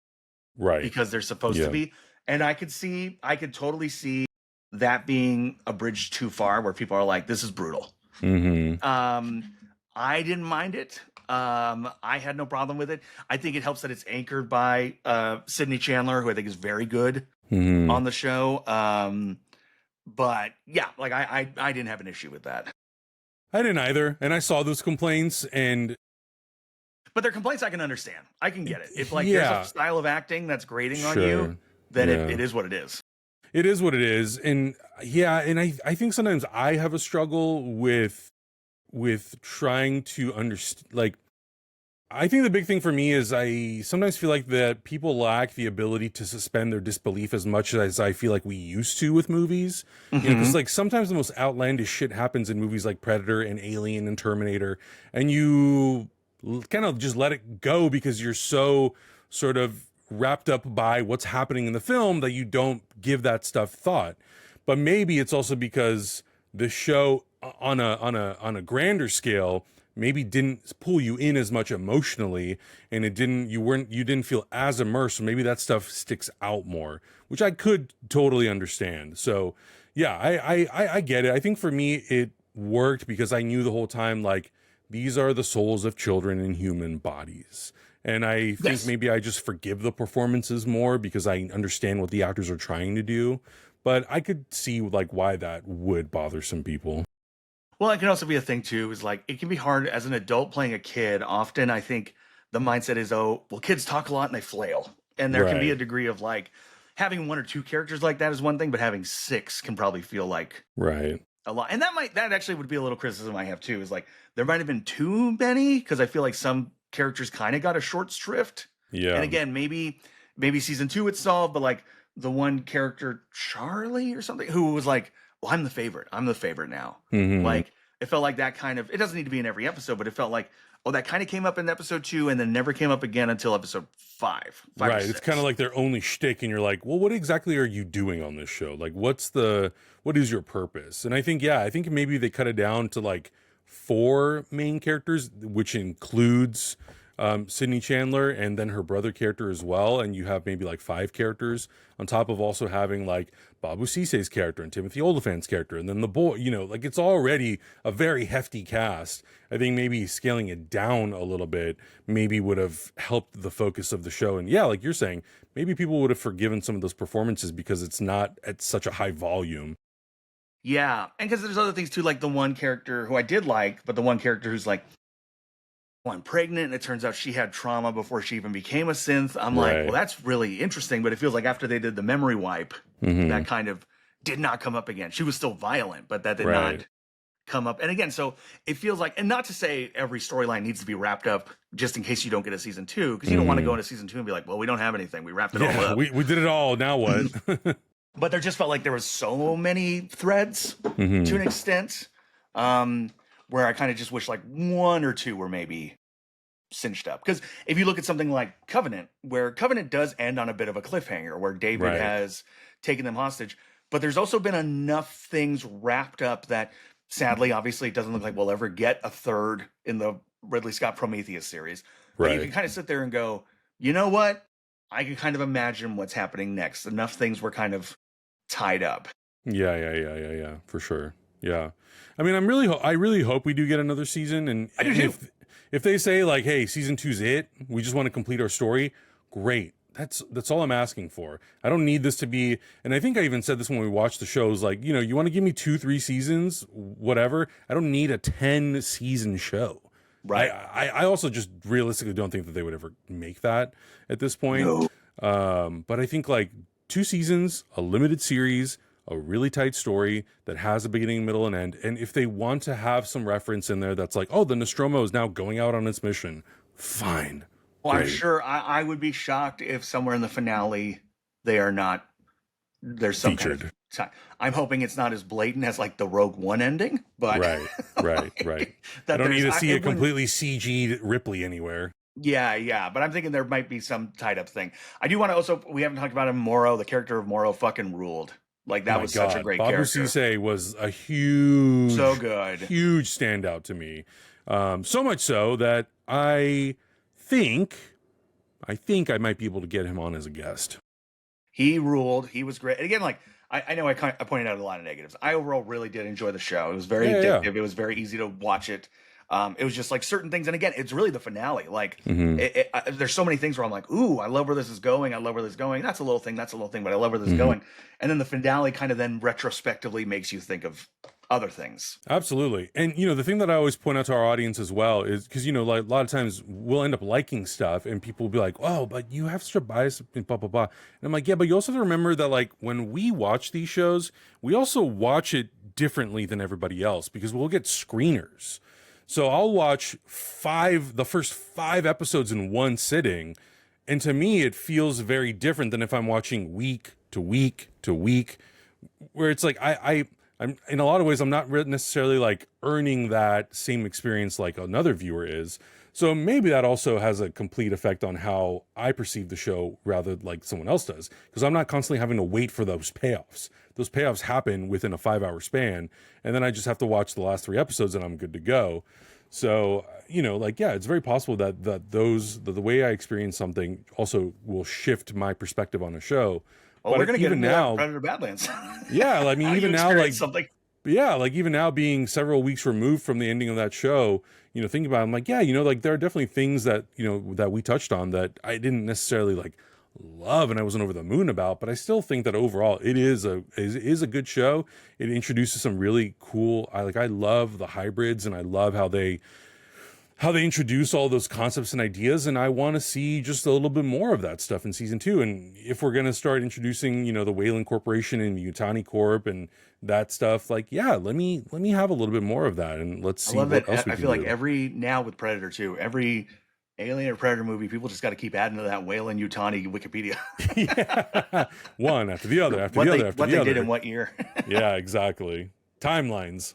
Right. Because they're supposed to be. And I could totally see that being a bridge too far where people are like, this is brutal. I didn't mind it. I had no problem with it. I think it helps that it's anchored by Sydney Chandler, who I think is very good on the show. But yeah, like I didn't have an issue with that. I didn't either. And I saw those complaints, but they're complaints I can understand. I can get it. If like there's a style of acting that's grating on you, then it is what it is. It is what it is. And I think sometimes I have a struggle with trying to understand. Like, I think the big thing for me is I sometimes feel like that people lack the ability to suspend their disbelief as much as I feel like we used to with movies. Because like sometimes the most outlandish shit happens in movies like Predator and Alien and Terminator, and you kind of just let it go because you're so sort of wrapped up by what's happening in the film that you don't give that stuff thought. But maybe it's also because the show on a grander scale maybe didn't pull you in as much emotionally, and you didn't feel as immersed. So maybe that stuff sticks out more, which I could totally understand. So yeah, I get it. I think for me it worked because I knew the whole time, like, these are the souls of children in human bodies. And I think maybe I just forgive the performances more because I understand what the actors are trying to do. But I could see like why that would bother some people. Well, it can also be a thing too, is like, it can be hard as an adult playing a kid. Often I think the mindset is, oh, well, kids talk a lot and they flail. And there can be a Right. degree of like having one or two characters like that is one thing, but having six can probably feel like Right. a lot. And that actually would be a little criticism I have too, is like there might have been too many, because I feel like some characters kind of got a short shrift. And Yeah. again, maybe season two it's solved, but like the one character, Charlie or something, who was like, well, I'm the favorite. I'm the favorite now. Hmm. Like it felt like that kind of, it doesn't need to be in every episode, but it felt like, oh, that kind of came up in episode two and then never came up again until episode five or Right. It's kind six. of like their only shtick, and you're like, well, what exactly are you doing on this show? Like, what is your purpose? And I think maybe they cut it down to like four main characters, which includes Sydney Chandler and then her brother character as well. And you have maybe like five characters on top of also having like Babu Cisse's character and Timothy Olyphant's character. And then the boy, like it's already a very hefty cast. I think maybe scaling it down a little bit maybe would have helped the focus of the show. And yeah, like you're saying, maybe people would have forgiven some of those performances because it's not at such a high volume. Yeah. And because there's other things too, like the one character who I did like, but the one character who's like, oh, I'm pregnant, and it turns out she had trauma before she even became a synth. I'm like, well, Right. that's really interesting, but it feels like after they did the memory wipe, Hmm. that kind of did not come up again. She was still violent, but that did Right. not come up. And again, so it feels like, and not to say every storyline needs to be wrapped up just in case you don't get a season two, because you don't want to go into season two and be like, well, we don't have anything. We wrapped it all Yeah, up. we did it all. Now what? But there just felt like there was so many threads Hmm. to an extent, where I kind of just wish like one or two were maybe cinched up. Because if you look at something like Covenant, where Covenant does end on a bit of a cliffhanger, where David Right. has taken them hostage, but there's also been enough things wrapped up that sadly, obviously, it doesn't look like we'll ever get a third in the Ridley Scott Prometheus series. But you Right. can kind of sit there and go, you know what? I can kind of imagine what's happening next. Enough things were kind of tied up. Yeah, for sure. Yeah. I mean, I really hope we do get another season, and I do too. if they say like, hey, season two's it, we just want to complete our story, great. That's all I'm asking for. I don't need this to be, and I think I even said this when we watched the shows, like, you want to give me 2-3 seasons, whatever. I don't need a 10 season show. Right. I also just realistically don't think that they would ever make that at this point. No. But I think like 2 seasons, a limited series, a really tight story that has a beginning, middle, and end. And if they want to have some reference in there that's like, oh, the Nostromo is now going out on its mission, fine. Well, I'm Great. sure I would be shocked if somewhere in the finale they are not. There's some kind Featured. of. I'm hoping it's not as blatant as like the Rogue One ending, but Right. I that don't need to there's- see a it wouldn't- completely CG'd Ripley anywhere. Yeah, but I'm thinking there might be some tied up thing. I do want to also. We haven't talked about him. Morrow, the character of Morrow, fucking ruled. Like that My was God, such a great Babu character. Cisse was a huge, So good. huge standout to me. So much so that I think I might be able to get him on as a guest. He ruled. He was great. And again, like I know I pointed out a lot of negatives. I overall really did enjoy the show. It was very Yeah. addictive. It was very easy to watch it. It was just like certain things, and again, it's really the finale. Like, Mhm. there's so many things where I'm like, "Ooh, I love where this is going. I love where this is going." That's a little thing. That's a little thing, but I love where this is going. And then the finale kind of then retrospectively makes you think of other things. Absolutely. And, the thing that I always point out to our audience as well is because, like a lot of times we'll end up liking stuff and people will be like, oh, but you have such a bias and blah, blah, blah. And I'm like, yeah, but you also have to remember that like when we watch these shows, we also watch it differently than everybody else because we'll get screeners. So I'll watch the first 5 episodes in one sitting. And to me, it feels very different than if I'm watching week to week to week, where it's like, I'm in a lot of ways, I'm not necessarily like earning that same experience like another viewer is. So maybe that also has a complete effect on how I perceive the show rather like someone else does. Because I'm not constantly having to wait for those payoffs. Those payoffs happen within a 5-hour span. And then I just have to watch the last 3 episodes and I'm good to go. So, it's very possible that the way I experience something also will shift my perspective on a show. Well, But we're gonna get even into that now, with Predator Badlands. yeah, I mean, How even you now, like, experience something. yeah, like even now being several weeks removed from the ending of that show, thinking about it, I'm like, yeah, like there are definitely things that, that we touched on that I didn't necessarily like love and I wasn't over the moon about, but I still think that overall it is a good show. It introduces some really cool, I love the hybrids and I love how how they introduce all those concepts and ideas, and I want to see just a little bit more of that stuff in season 2. And if we're going to start introducing, you know, the Wayland Corporation and Yutani Corp and that stuff, like, yeah, let me have a little bit more of that, and let's see what else we I can feel like do. now with Predator 2, every Alien or Predator movie, people just got to keep adding to that Wayland Yutani Wikipedia. Yeah. One after the other, after the other, after what the they other. did in what year. Yeah, exactly. Timelines.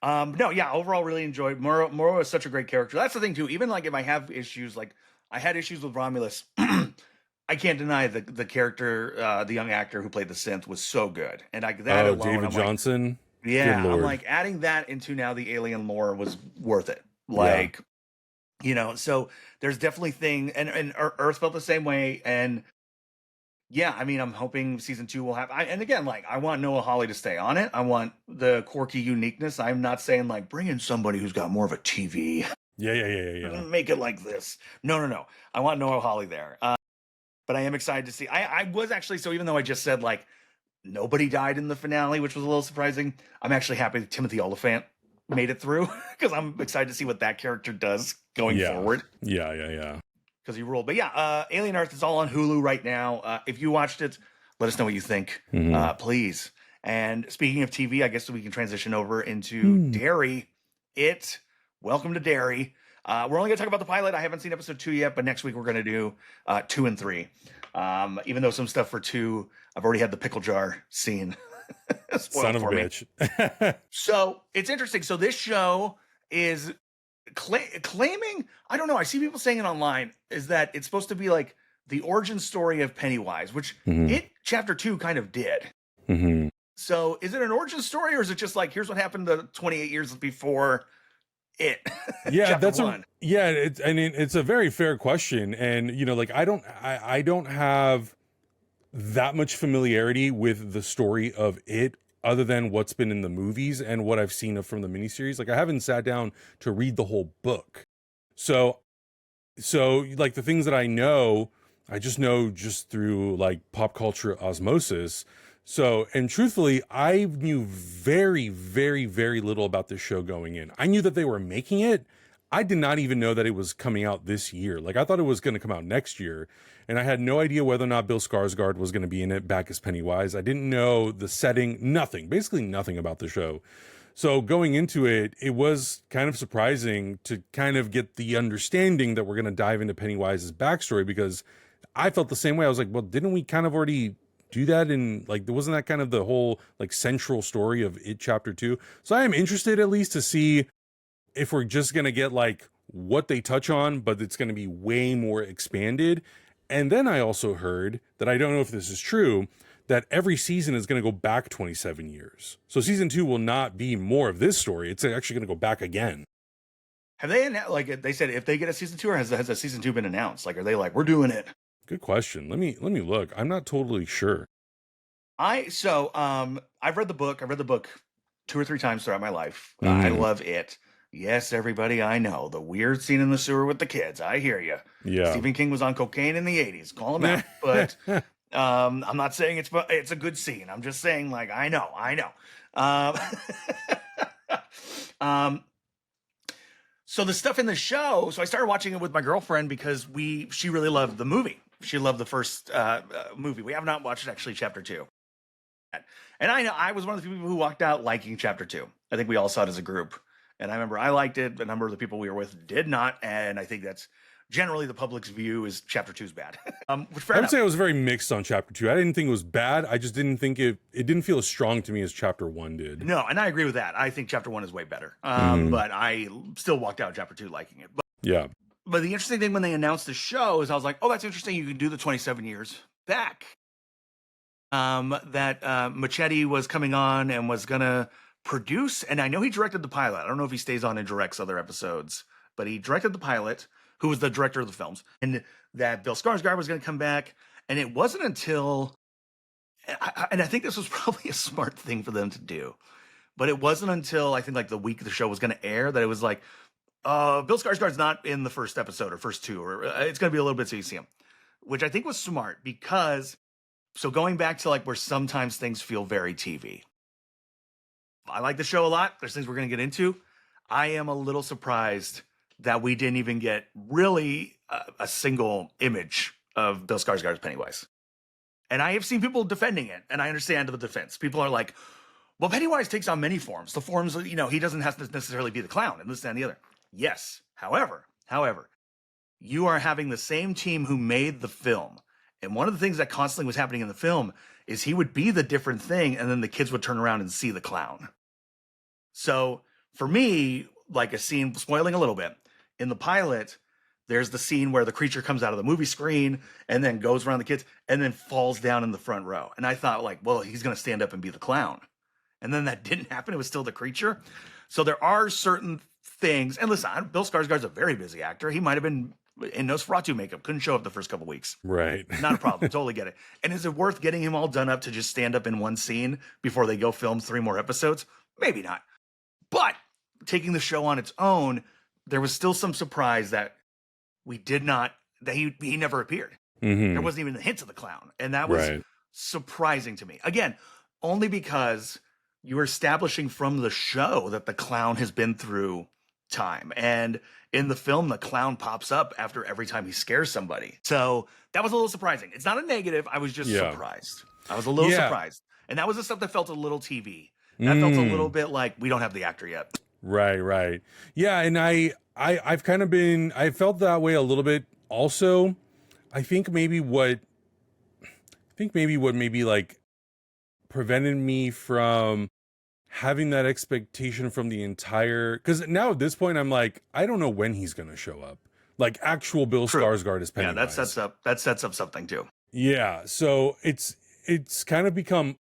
No, yeah, overall really enjoyed. Moro is such a great character. That's the thing too. Even like if I have issues, like I had issues with Romulus, I can't deny the character, the young actor who played the synth was so good, and like that Oh, alone, David I'm like, Johnson. Good yeah, I'm Lord. like adding that into now the Alien lore was worth it. Yeah. Like, you know, so there's definitely and Earth felt the same way, and yeah, I mean, I'm hoping season 2 will have. And again, like, I want Noah Hawley to stay on it. I want the quirky uniqueness. I'm not saying like bring in somebody who's got more of a TV, Yeah. make it like this. No. I want Noah Hawley there. But I am excited to see. I was actually, so even though I just said like nobody died in the finale, which was a little surprising, I'm actually happy that Timothy Oliphant made it through because I'm excited to see what that character does going forward. Yeah. Because he ruled. But yeah, Alien Earth is all on Hulu right now. If you watched it, let us know what you think, please. And speaking of TV, I guess we can transition over into Derry. Welcome to Derry. We're only going to talk about the pilot. I haven't seen episode 2 yet, but next week we're going to do 2 and 3. Even though some stuff for 2, I've already had the pickle jar scene. Son of a bitch. So it's interesting. So this show is claiming, I don't know, I see people saying it online, is that it's supposed to be like the origin story of Pennywise, which chapter 2 kind of did. So is it an origin story, or is it just like, here's what happened the 28 years before it? Yeah, Chapter 1. It's a very fair question. And, you know, like, I don't have that much familiarity with the story of it other than what's been in the movies and what I've seen from the miniseries. Like, I haven't sat down to read the whole book. So like the things that I know, I just know just through like pop culture osmosis. So, and truthfully, I knew very, very, very little about this show going in. I knew that they were making it. I did not even know that it was coming out this year. Like, I thought it was going to come out next year. And I had no idea whether or not Bill Skarsgård was going to be in it back as Pennywise. I didn't know the setting, basically nothing about the show. So going into it, it was kind of surprising to kind of get the understanding that we're going to dive into Pennywise's backstory, because I felt the same way. I was like, well, didn't we kind of already do that? And like, wasn't that kind of the whole like central story of it chapter 2? So I am interested at least to see if we're just going to get like what they touch on, but it's going to be way more expanded. And then I also heard that, I don't know if this is true, that every season is going to go back 27 years. So season 2 will not be more of this story. It's actually going to go back again. Have they like they said if they get a season 2, or has a season 2 been announced? Like, are they like, we're doing it? Good question. Let me look. I'm not totally sure. I've read the book. I've read the book 2 or 3 times throughout my life. I love it. Yes, everybody, I know the weird scene in the sewer with the kids. I hear you. Yeah. Stephen King was on cocaine in the 80s. Call him out. But I'm not saying it's a good scene. I'm just saying, like, I know. So the stuff in the show. So I started watching it with my girlfriend because she really loved the movie. She loved the first movie. We have not watched actually chapter 2. And I was one of the people who walked out liking chapter 2. I think we all saw it as a group. And I remember I liked it. A number of the people we were with did not. And I think that's generally the public's view is chapter 2 is bad. I would say I was very mixed on chapter 2. I didn't think it was bad. I just didn't think it didn't feel as strong to me as chapter 1 did. No, and I agree with that. I think chapter 1 is way better. But I still walked out of chapter 2 liking it. But the interesting thing when they announced the show is I was like, oh, that's interesting. You can do the 27 years back. That Machete was coming on and was going to produce, and I know he directed the pilot. I don't know if he stays on and directs other episodes, but he directed the pilot, who was the director of the films, and that Bill Skarsgård was going to come back. And it wasn't until, and I think this was probably a smart thing for them to do, but it wasn't until I think like the week the show was going to air that it was like, Bill Skarsgård's not in the first episode or first 2, or it's going to be a little bit so you see him, which I think was smart because, so going back to like where sometimes things feel very TV. I like the show a lot. There's things we're going to get into. I am a little surprised that we didn't even get really a single image of Bill Skarsgård's Pennywise. And I have seen people defending it, and I understand the defense. People are like, well, Pennywise takes on many forms. The forms, you know, he doesn't have to necessarily be the clown and this, that, and the other. Yes. However, you are having the same team who made the film. And one of the things that constantly was happening in the film is he would be the different thing, and then the kids would turn around and see the clown. So for me, like a scene, spoiling a little bit, in the pilot, there's the scene where the creature comes out of the movie screen and then goes around the kids and then falls down in the front row. And I thought, like, well, he's going to stand up and be the clown. And then that didn't happen. It was still the creature. So there are certain things. And listen, Bill Skarsgård's a very busy actor. He might have been in Nosferatu makeup, couldn't show up the first couple weeks. Right. Not a problem. Totally get it. And is it worth getting him all done up to just stand up in one scene before they go film 3 more episodes? Maybe not. But taking the show on its own, there was still some surprise that he never appeared. Mm-hmm. There wasn't even a hint of the clown. And that was surprising to me. Again, only because you're establishing from the show that the clown has been through time. And in the film, the clown pops up after every time he scares somebody. So that was a little surprising. It's not a negative. I was just surprised. I was a little surprised. And that was the stuff that felt a little TV. That felt a little bit like we don't have the actor yet. Right. Yeah, and I've kind of been, I felt that way a little bit also. I think maybe what maybe like prevented me from having that expectation from the entire, because now at this point I'm like, I don't know when he's gonna show up. Like actual Bill Skarsgård is Pennywise. Yeah, that sets up something too. Yeah, so it's kind of become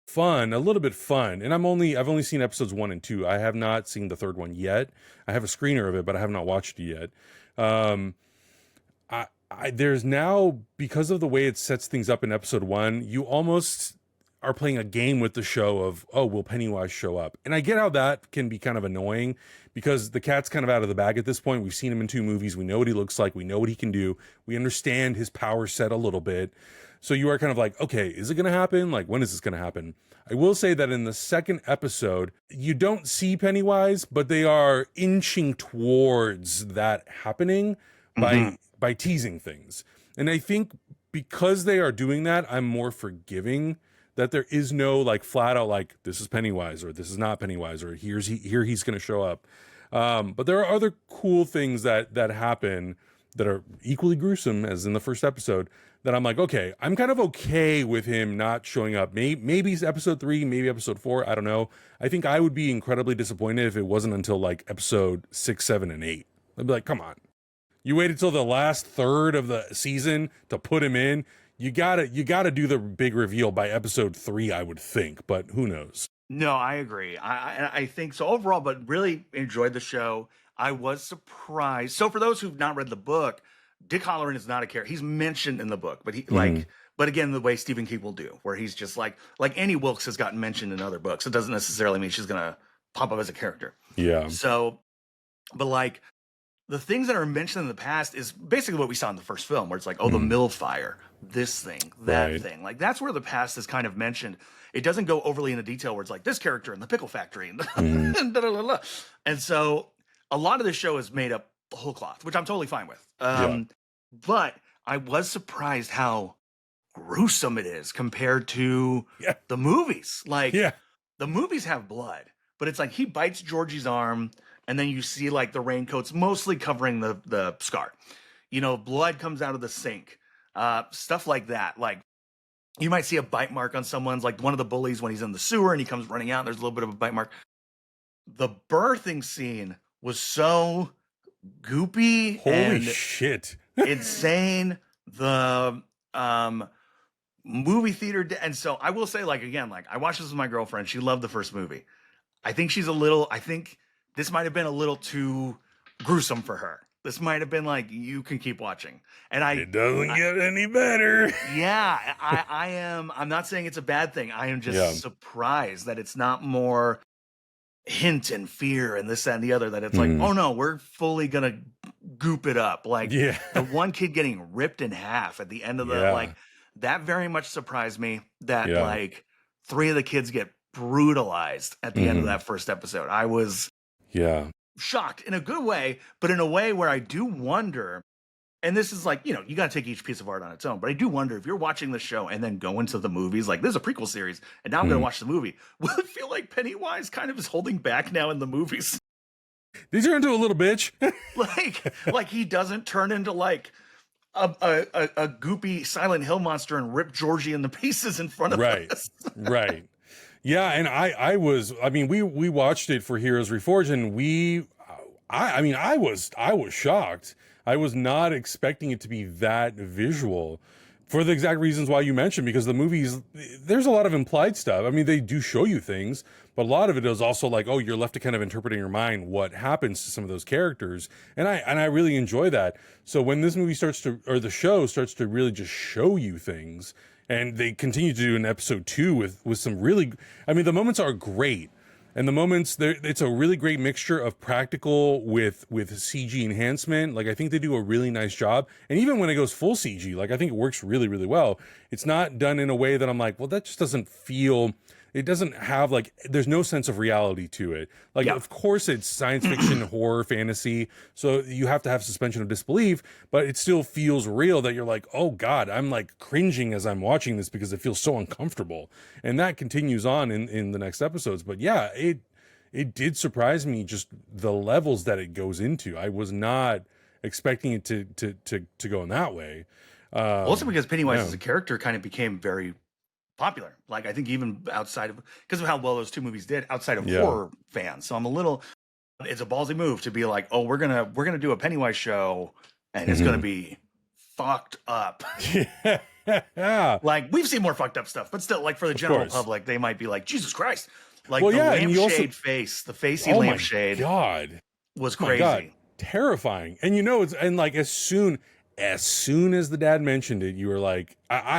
fun, a little bit fun. And I've only seen episodes 1 and 2. I have not seen the third one yet. I have a screener of it, but I have not watched it yet. There's now, because of the way it sets things up in episode 1, you almost are playing a game with the show of, oh, will Pennywise show up? And I get how that can be kind of annoying because the cat's kind of out of the bag at this point. We've seen him in 2 movies. We know what he looks like. We know what he can do. We understand his power set a little bit. So you are kind of like, okay, is it going to happen? Like, when is this going to happen? I will say that in the second episode, you don't see Pennywise, but they are inching towards that happening by teasing things. And I think because they are doing that, I'm more forgiving that there is no like flat out like this is Pennywise or this is not Pennywise or here he's going to show up. But there are other cool things that happen that are equally gruesome as in the first episode that I'm like, okay, I'm kind of okay with him not showing up. Maybe it's episode 3, maybe episode 4. I don't know. I think I would be incredibly disappointed if it wasn't until like episode 6, 7, and 8. I'd be like, come on. You waited till the last third of the season to put him in. You gotta do the big reveal by episode 3, I would think, but who knows? No, I agree. I think so overall, but really enjoyed the show. I was surprised. So for those who've not read the book, Dick Halloran is not a character. He's mentioned in the book, but but again, the way Stephen King will do, where he's just like Annie Wilkes has gotten mentioned in other books. It doesn't necessarily mean she's gonna pop up as a character. Yeah. So, but like the things that are mentioned in the past is basically what we saw in the first film, where it's like, oh, the mill fire, this thing, that thing. Like that's where the past is kind of mentioned. It doesn't go overly into detail where it's like this character in the pickle factory and and so a lot of this show is made up whole cloth, which I'm totally fine with. But I was surprised how gruesome it is compared to the movies. Like the movies have blood, but it's like he bites Georgie's arm and then you see like the raincoats mostly covering the scar. You know, blood comes out of the sink. Stuff like that. Like you might see a bite mark on someone's, like one of the bullies when he's in the sewer and he comes running out and there's a little bit of a bite mark. The birthing scene was so goopy. Holy shit. Insane. The movie theater. And so I will say, like, again, like I watched this with my girlfriend. She loved the first movie. I think this might have been a little too gruesome for her. This might have been like, you can keep watching. And it doesn't get any better. Yeah, I'm not saying it's a bad thing. I am just surprised that it's not more hint and fear and this, that, and the other, that it's like, oh no, we're fully going to goop it up. Like the one kid getting ripped in half at the end of the, like that very much surprised me that like 3 of the kids get brutalized at the end of that first episode. shocked in a good way, but in a way where I do wonder, and this is like, you know, you got to take each piece of art on its own, but I do wonder if you're watching the show and then go into the movies, like there's a prequel series, and now I'm going to watch the movie. Will it feel like Pennywise kind of is holding back now in the movies? These are into a little bitch. like he doesn't turn into like a goopy Silent Hill monster and rip Georgie into pieces in front of us. Right. Yeah, and I mean, we watched it for Heroes Reforged, and I was shocked. I was not expecting it to be that visual for the exact reasons why you mentioned, because the movies, there's a lot of implied stuff. I mean, they do show you things, but a lot of it is also like, oh, you're left to kind of interpret in your mind what happens to some of those characters. And I really enjoy that. So when this movie or the show starts to really just show you things, and they continue to do in episode 2 with some really, I mean, the moments are great. And the moments there, it's a really great mixture of practical with CG enhancement. Like, I think they do a really nice job. And even when it goes full CG, like, I think it works really, really well. It's not done in a way that I'm like, well, that just doesn't feel, it doesn't have like, there's no sense of reality to it. Like, of course it's science fiction, horror, fantasy. So you have to have suspension of disbelief, but it still feels real that you're like, oh God, I'm like cringing as I'm watching this because it feels so uncomfortable. And that continues on in the next episodes. But yeah, it did surprise me, just the levels that it goes into. I was not expecting it to go in that way. Also because Pennywise as a character kind of became very popular. Like, I think even outside of, because of how well those two movies did, outside of horror fans. So it's a ballsy move to be like, oh, we're gonna do a Pennywise show, and it's gonna be fucked up. Yeah. Like, we've seen more fucked up stuff, but still, like, for the general public, they might be like, Jesus Christ. Like, the lampshade face, the facey lampshade. God, was crazy. God, terrifying. And you know, as soon as the dad mentioned it, you were like,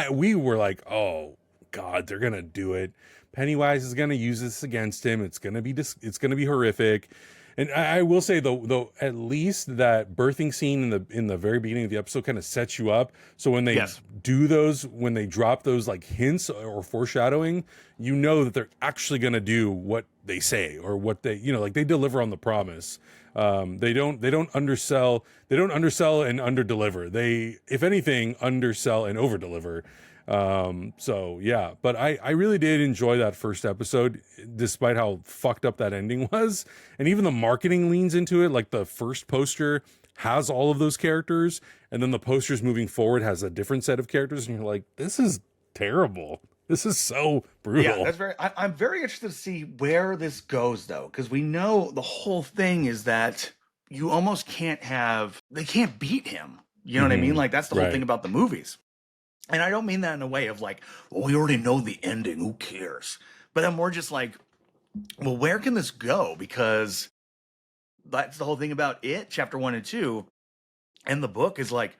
we were like, oh God, they're gonna do it. Pennywise is gonna use this against him. It's gonna be horrific. And I will say though, at least that birthing scene in the very beginning of the episode kind of sets you up. So when they when they drop those like hints or foreshadowing, you know that they're actually gonna do what they say, or what they, you know, like they deliver on the promise. They don't undersell and underdeliver. They, if anything, undersell and overdeliver. So yeah, but I really did enjoy that first episode, despite how fucked up that ending was. And even the marketing leans into it. Like, the first poster has all of those characters, and then the posters moving forward has a different set of characters. And you're like, this is terrible. This is so brutal. Yeah, I'm very interested to see where this goes, though, because we know the whole thing is that you almost they can't beat him. You know what I mean? Like, that's the whole thing about the movies. And I don't mean that in a way of like, well, we already know the ending, who cares? But I'm more just like, well, where can this go? Because that's the whole thing about it, chapter 1 and 2. And the book is like,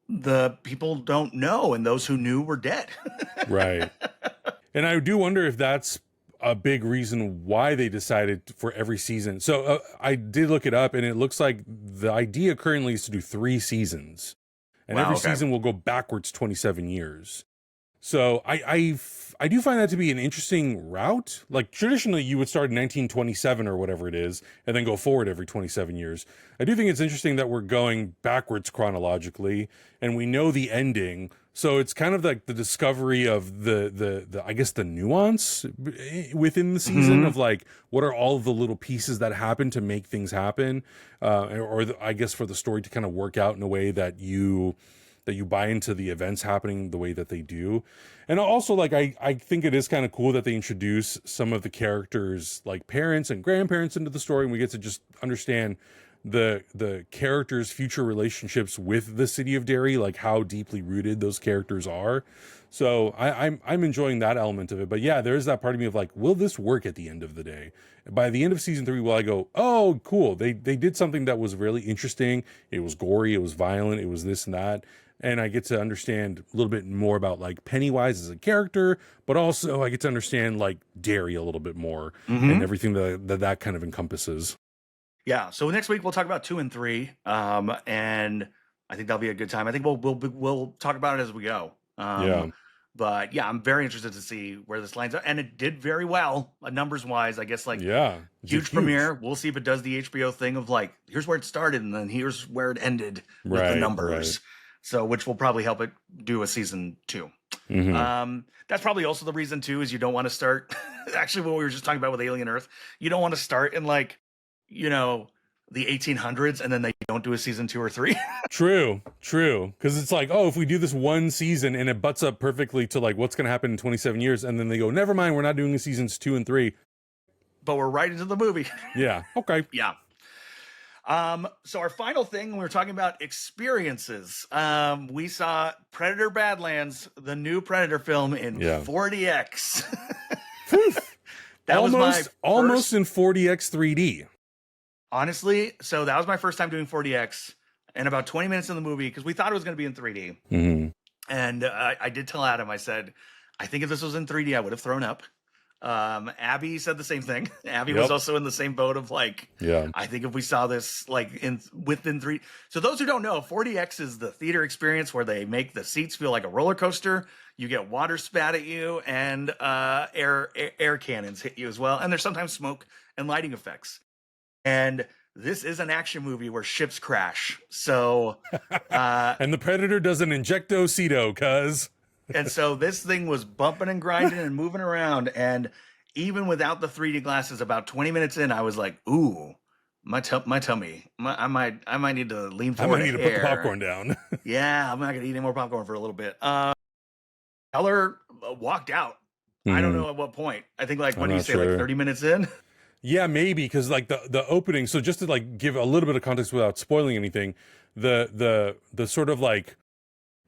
the people don't know, and those who knew were dead. Right. And I do wonder if that's a big reason why they decided for every season. So I did look it up, and it looks like the idea currently is to do 3 seasons. And every season will go backwards 27 years. So I do find that to be an interesting route. Like, traditionally, you would start in 1927 or whatever it is, and then go forward every 27 years. I do think it's interesting that we're going backwards chronologically, and we know the ending. So it's kind of like the discovery of the I guess the nuance within the season of like, what are all of the little pieces that happen to make things happen, I guess for the story to kind of work out in a way that you buy into the events happening the way that they do. And also, like, I think it is kind of cool that they introduce some of the characters, like parents and grandparents, into the story, and we get to just understand the characters' future relationships with the city of Derry, like how deeply rooted those characters are. So I'm enjoying that element of it. But yeah, there is that part of me of like, will this work at the end of the day? By the end of season 3, will I go, oh, cool, they did something that was really interesting. It was gory, it was violent, it was this and that. And I get to understand a little bit more about like Pennywise as a character, but also I get to understand like Derry a little bit more and everything that kind of encompasses. Yeah. So next week we'll talk about 2 and 3, and I think that'll be a good time. I think we'll talk about it as we go. But yeah, I'm very interested to see where this lines up, and it did very well, numbers wise. I guess like Yeah, huge premiere. We'll see if it does the HBO thing of like, here's where it started, and then here's where it ended with the numbers. So, which will probably help it do a season 2. That's probably also the reason too, is you don't want to start. Actually, what we were just talking about with Alien Earth, you don't want to start in like, you know, the 1800s, and then they don't do a season 2 or 3. True. Because it's like, oh, if we do this one season and it butts up perfectly to like what's going to happen in 27 years, and then they go, never mind, we're not doing the seasons 2 and 3. But we're right into the movie. Yeah. Okay. Yeah. So our final thing, we were talking about experiences. We saw Predator Badlands, the new Predator film in 40X. That was almost in 40X 3D. Honestly, so that was my first time doing 40X, and about 20 minutes in the movie, because we thought it was going to be in 3D. And I did tell Adam, I said, I think if this was in 3D, I would have thrown up. Abby said the same thing. Abby was also in the same boat of like, I think if we saw this like within 3. So those who don't know, 40X is the theater experience where they make the seats feel like a roller coaster. You get water spat at you, and air cannons hit you as well. And there's sometimes smoke and lighting effects. And this is an action movie where ships crash. So, and the Predator does an injecto-cedo, cuz. And so this thing was bumping and grinding and moving around. And even without the 3D glasses, about 20 minutes in, I was like, ooh, my tummy. I might need to lean forward. I might need to put the popcorn down. Yeah, I'm not going to eat any more popcorn for a little bit. Keller walked out. I don't know at what point. I think like, what do you say, like 30 minutes in? Yeah, maybe, because like the opening. So just to like give a little bit of context without spoiling anything, the sort of like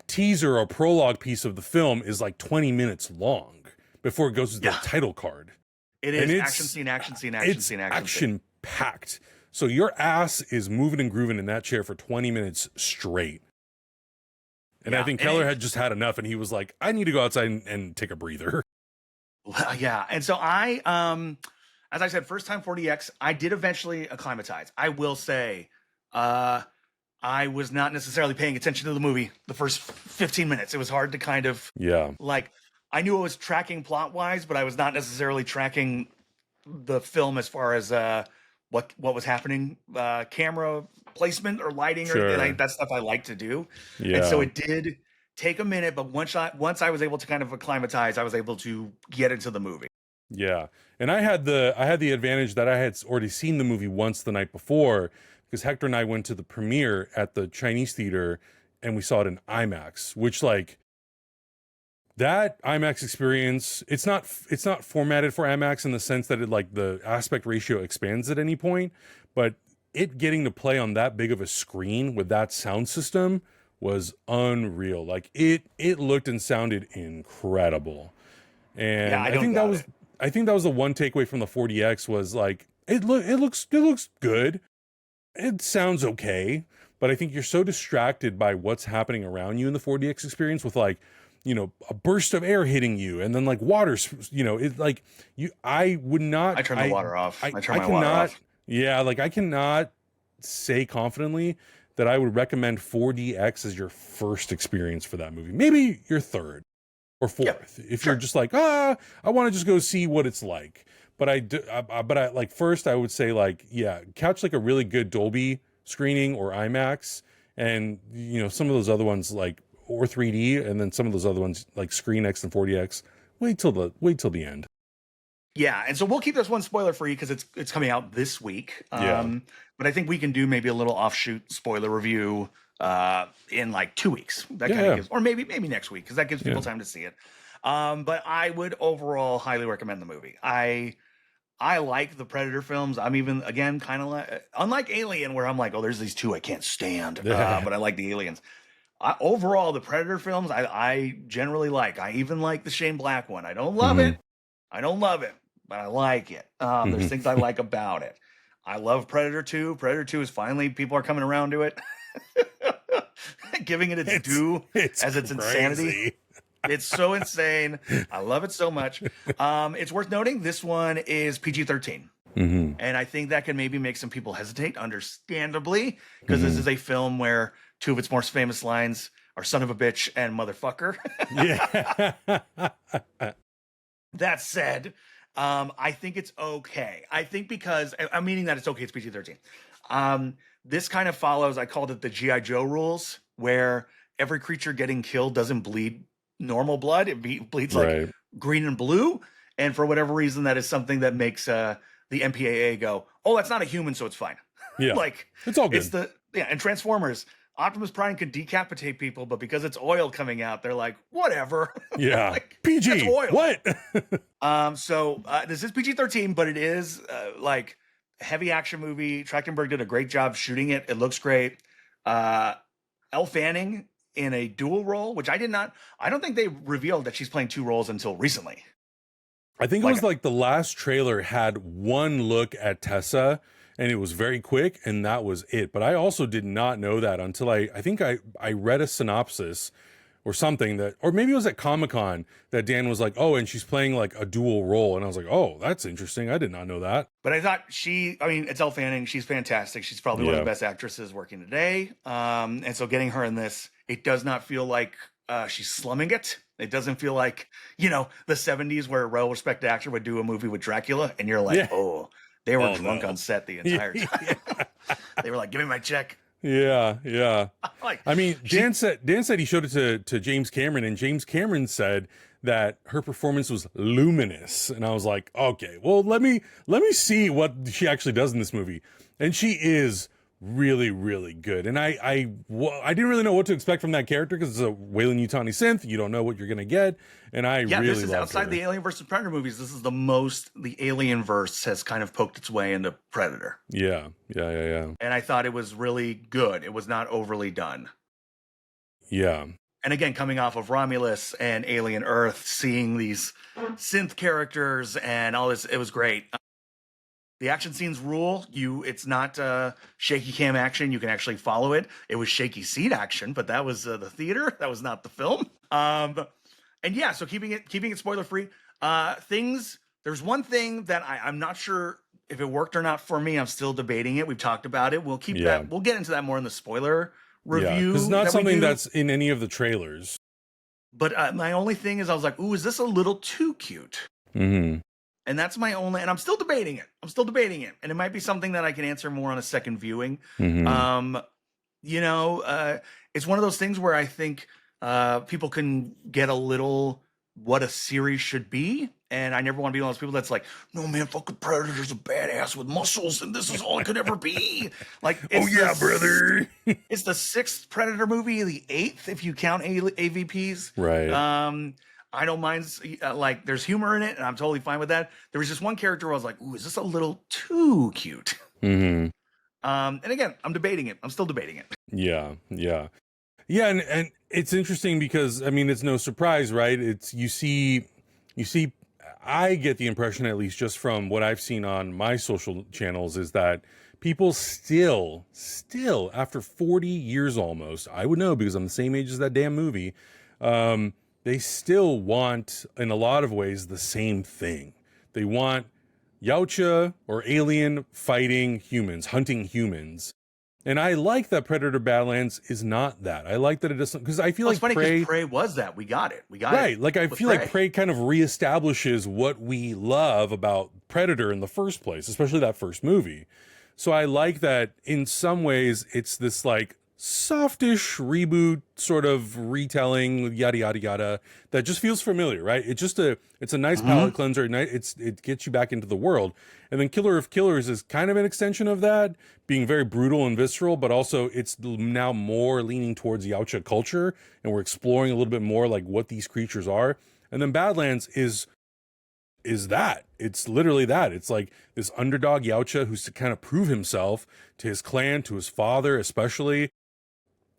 teaser or prologue piece of the film is like 20 minutes long before it goes to the title card. It is action packed. So your ass is moving and grooving in that chair for 20 minutes straight. And I think Keller had just had enough, and he was like, I need to go outside and take a breather. Yeah. And so as I said, first time 40X, I did eventually acclimatize. I will say, I was not necessarily paying attention to the movie the first 15 minutes. It was hard to kind of, like, I knew I was tracking plot wise, but I was not necessarily tracking the film as far as what was happening, camera placement or lighting, or that stuff I like to do. And so it did take a minute, but once I was able to kind of acclimatize, I was able to get into the movie. Yeah. And I had the advantage that I had already seen the movie once the night before, because Hector and I went to the premiere at the Chinese theater and we saw it in IMAX, which like that IMAX experience, it's not formatted for IMAX in the sense that it like the aspect ratio expands at any point, but it getting to play on that big of a screen with that sound system was unreal. Like it looked and sounded incredible. And I think that was the one takeaway from the 40X was like it looks good. It sounds okay, but I think you're so distracted by what's happening around you in the 40X experience with like, you know, a burst of air hitting you and then like water, you know, it's like I turn the water off. I turn my water off. Yeah, like I cannot say confidently that I would recommend 4DX as your first experience for that movie. Maybe your third or fourth. If you're just like, I want to just go see what it's like. But I like first I would say like, catch like a really good Dolby screening or IMAX, and you know, some of those other ones like or 3D, and then some of those other ones like ScreenX and 40X. Wait till the end. Yeah, and so we'll keep this one spoiler free because it's coming out this week. But I think we can do maybe a little offshoot spoiler review in like 2 weeks. That kind of gives, or maybe next week, because that gives people time to see it. But I would overall highly recommend the movie. I like the Predator films. I'm even, again, kind of like, unlike Alien, where I'm like, oh, there's these two I can't stand, but I like the Aliens. Overall, the Predator films, I generally like. I even like the Shane Black one. I don't love it. I don't love it, but I like it. There's things I like about it. I love Predator 2. Predator 2 is finally, people are coming around to it. Giving it its due as its insanity. It's so insane. I love it so much. It's worth noting this one is PG-13. And I think that can maybe make some people hesitate, understandably, because this is a film where two of its most famous lines are son of a bitch and motherfucker. Yeah. That said, I think it's okay. I think because I'm meaning that it's okay. It's PG-13. This kind of follows. I called it the GI Joe rules, where every creature getting killed doesn't bleed normal blood. It bleeds like Right. green and blue, and for whatever reason, that is something that makes the MPAA go, "Oh, that's not a human, so it's fine." Yeah. Like It's all good. it's and Transformers. Optimus Prime could decapitate people, but because it's oil coming out, they're like, whatever. Yeah. Like, PG. that's oil. What? So this is PG-13, but it is like heavy action movie. Trachtenberg did a great job shooting it. It looks great. Elle Fanning in a dual role, which I don't think they revealed that she's playing two roles until recently. I think it was like the last trailer had one look at Tessa, and it was very quick, and that was it. But I also did not know that until I think I read a synopsis or something that, or maybe it was at Comic-Con that Dan was like, oh, and she's playing like a dual role. And I was like, oh, that's interesting. I did not know that. But I thought it's Elle Fanning. She's fantastic. She's probably one of the best actresses working today. And so getting her in this, it does not feel like she's slumming it. It doesn't feel like, the 70s where a well-respected actor would do a movie with Dracula. And you're like, oh, they were drunk on set the entire time. They were like, give me my check. Yeah. I mean, Dan said he showed it to James Cameron, and James Cameron said that her performance was luminous. And I was like, okay, well, let me see what she actually does in this movie. And she is really, really good. And I didn't really know what to expect from that character because it's a Weyland-Yutani synth. You don't know what you're going to get. And I really this is loved outside her. the Alien versus Predator movies. This is the most the Alien verse has kind of poked its way into Predator. Yeah. And I thought it was really good. It was not overly done. Yeah. And again, coming off of Romulus and Alien Earth, seeing these synth characters and all this, it was great. The action scenes rule. It's not shaky cam action. You can actually follow it. It was shaky seat action, but that was the theater. That was not the film. And yeah, so keeping it spoiler free. There's one thing that I'm not sure if it worked or not for me. I'm still debating it. We've talked about it. We'll keep that. We'll get into that more in the spoiler review. Yeah, because it's not something that's in any of the trailers. But my only thing is, I was like, ooh, is this a little too cute? Mm-hmm. And that's my only, and I'm still debating it. And it might be something that I can answer more on a second viewing. Mm-hmm. It's one of those things where I think people can get a little what a series should be. And I never want to be one of those people that's like, no, man, fucking Predator's a badass with muscles, and this is all it could ever be. Like, oh, yeah, brother. It's the 6th Predator movie, the 8th, if you count AVPs. Right. I don't mind, like, there's humor in it, and I'm totally fine with that. There was just one character where I was like, ooh, is this a little too cute? Mm-hmm. And again, I'm debating it. I'm still debating it. Yeah. And it's interesting because, I mean, it's no surprise, right? You see, I get the impression, at least just from what I've seen on my social channels, is that people still, after 40 years almost, I would know because I'm the same age as that damn movie, they still want, in a lot of ways, the same thing. They want Yautja or Alien fighting humans, hunting humans. And I like that Predator Badlands is not that. I like that it doesn't, because I feel like it's funny because Prey was that. We got it. Right. Like, I feel like Prey kind of reestablishes what we love about Predator in the first place, especially that first movie. So I like that in some ways it's this like softish reboot sort of retelling, yada yada yada, that just feels familiar, right? It's a nice palate cleanser. It gets you back into the world. And then Killer of Killers is kind of an extension of that, being very brutal and visceral, but also it's now more leaning towards Yautja culture, and we're exploring a little bit more like what these creatures are. And then Badlands is that. It's literally that. It's like this underdog Yautja who's to kind of prove himself to his clan, to his father especially,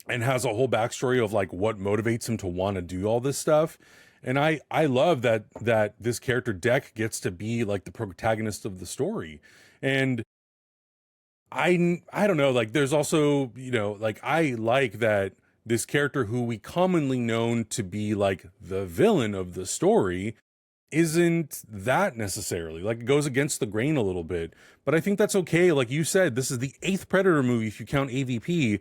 and has a whole backstory of like what motivates him to want to do all this stuff. And I love that this character Deck gets to be like the protagonist of the story. And I don't know, like there's also, like I like that this character who we commonly known to be like the villain of the story isn't that necessarily. Like, it goes against the grain a little bit, but I think that's okay. Like you said, this is the 8th Predator movie if you count AVP.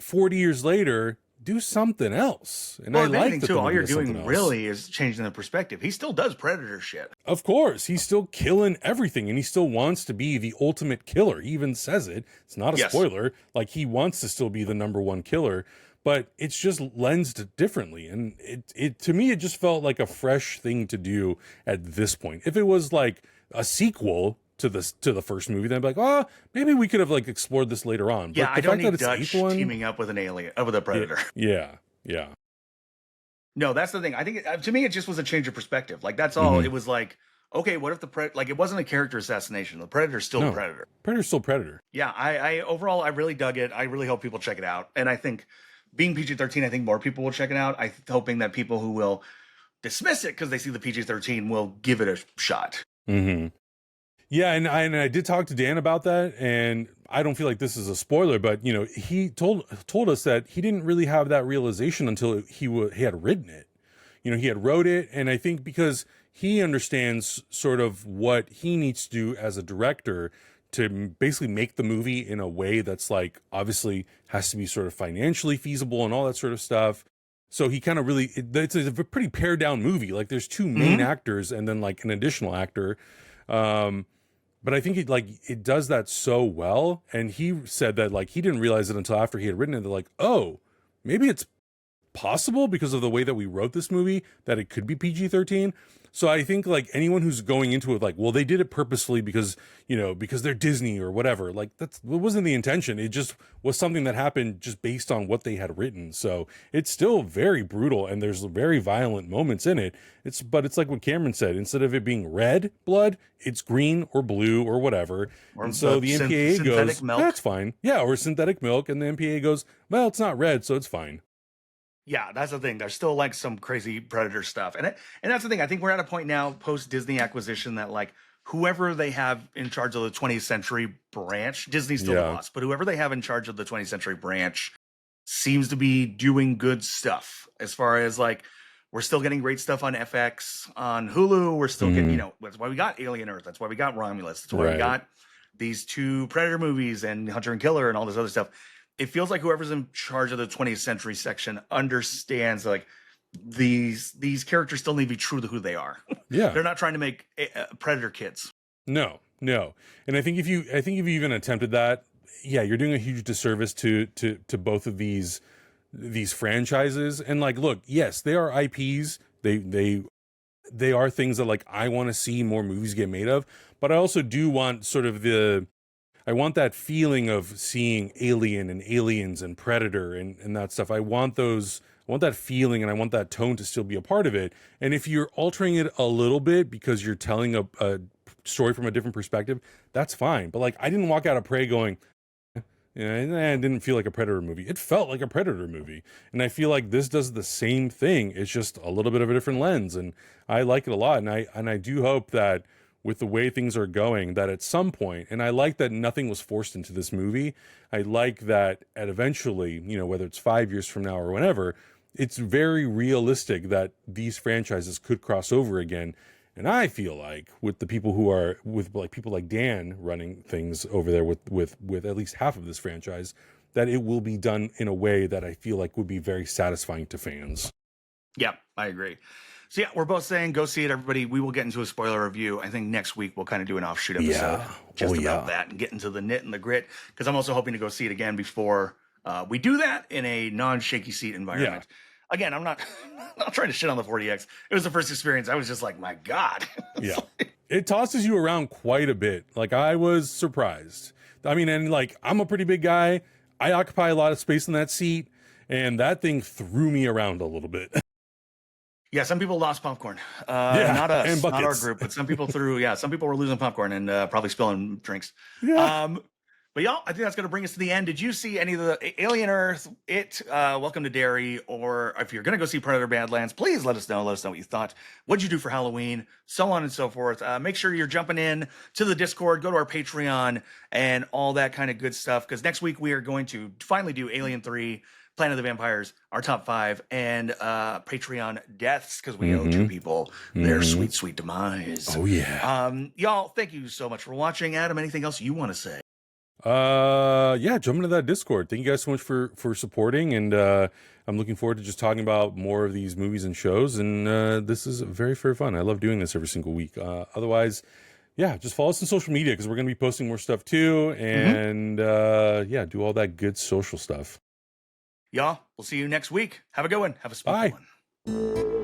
40 years later, do something else. And Well, I if like anything that too, the all movie you're does something doing else. really is changing the perspective. He still does predator shit. Of course, he's still killing everything, and he still wants to be the ultimate killer. He even says it. It's not a Yes. spoiler. Like, he wants to still be the number one killer, but it's just lensed differently. And it to me, it just felt like a fresh thing to do at this point. If it was like a sequel to the first movie, then I'd be like, oh, maybe we could have like explored this later on. But Yeah, the I don't fact that need it's Dutch the eighth one, teaming up with an alien, with a predator. yeah. No, that's the thing. I think to me, it just was a change of perspective. Like that's all. It was like, okay, what if like it wasn't a character assassination? The predator's still the predator. Predator's still Predator. Yeah, I overall I really dug it. I really hope people check it out. And I think being PG-13, I think more people will check it out. I'm hoping that people who will dismiss it because they see the PG-13 will give it a shot. Yeah, and I did talk to Dan about that, and I don't feel like this is a spoiler, but you know, he told us that he didn't really have that realization until he had written it. You know, he had wrote it, and I think because he understands sort of what he needs to do as a director to basically make the movie in a way that's like obviously has to be sort of financially feasible and all that sort of stuff. So he kind of really, it's a pretty pared down movie. Like there's two main actors and then like an additional actor. But I think it does that so well. And he said that like he didn't realize it until after he had written it. They're like, oh, maybe it's possible because of the way that we wrote this movie that it could be PG-13. So I think like anyone who's going into it like, well, they did it purposefully because, you know, because they're Disney or whatever, like it wasn't the intention. It just was something that happened just based on what they had written. So it's still very brutal and there's very violent moments in it. But it's like what Cameron said, instead of it being red blood, it's green or blue or whatever. Or and so the MPAA goes, milk. that's fine. Yeah. Or synthetic milk. And the MPAA goes, well, it's not red, so it's fine. Yeah, that's the thing. There's still like some crazy predator stuff. And that's the thing. I think we're at a point now post Disney acquisition that like whoever they have in charge of the 20th century branch, Disney's still the boss, but whoever they have in charge of the 20th century branch seems to be doing good stuff as far as like we're still getting great stuff on FX, on Hulu. We're still getting, you know, that's why we got Alien Earth. That's why we got Romulus. That's why we got these two Predator movies and Hunter and Killer and all this other stuff. It feels like whoever's in charge of the 20th century section understands like these characters still need to be true to who they are. Yeah. They're not trying to make Predator kids. No. And I think if you even attempted that, yeah, you're doing a huge disservice to both of these franchises. And like, look, yes, they are IPs. They are things that like I want to see more movies get made of, but I also do want sort of I want that feeling of seeing Alien and Aliens and Predator and that stuff. I want that feeling and I want that tone to still be a part of it. And if you're altering it a little bit because you're telling a story from a different perspective, that's fine. But like, I didn't walk out of Prey going, it didn't feel like a Predator movie. It felt like a Predator movie. And I feel like this does the same thing. It's just a little bit of a different lens. And I like it a lot. And I do hope that with the way things are going, that at some point, and I like that nothing was forced into this movie. I like that at eventually, you know, whether it's 5 years from now or whenever, it's very realistic that these franchises could cross over again. And I feel like with the people who are with like people like Dan running things over there with at least half of this franchise, that it will be done in a way that I feel like would be very satisfying to fans. Yeah, I agree. So yeah, we're both saying go see it, everybody. We will get into a spoiler review. I think next week we'll kind of do an offshoot episode about that and get into the nit and the grit. Because I'm also hoping to go see it again before we do that in a non-shaky seat environment. Yeah. Again, I'm not trying to shit on the 40X. It was the first experience. I was just like, my God. Yeah. It tosses you around quite a bit. Like I was surprised. I mean, and like I'm a pretty big guy. I occupy a lot of space in that seat. And that thing threw me around a little bit. Yeah, some people lost popcorn. Not us, and not our group, but some people some people were losing popcorn and probably spilling drinks. Yeah. But y'all, I think that's going to bring us to the end. Did you see any of the Alien Earth, Welcome to Derry, or if you're going to go see Predator Badlands, please let us know. Let us know what you thought. What'd you do for Halloween? So on and so forth. Make sure you're jumping in to the Discord, go to our Patreon, and all that kind of good stuff. Because next week we are going to finally do Alien 3, Planet of the Vampires, our top 5, and Patreon deaths, because we owe 2 people their sweet, sweet demise. Oh, yeah. Y'all, thank you so much for watching. Adam, anything else you want to say? Yeah, jump into that Discord. Thank you guys so much for supporting, and I'm looking forward to just talking about more of these movies and shows, and this is very, very fun. I love doing this every single week. Otherwise, yeah, just follow us on social media because we're going to be posting more stuff too, and yeah, do all that good social stuff. Y'all, we'll see you next week. Have a good one. Have a spooky one.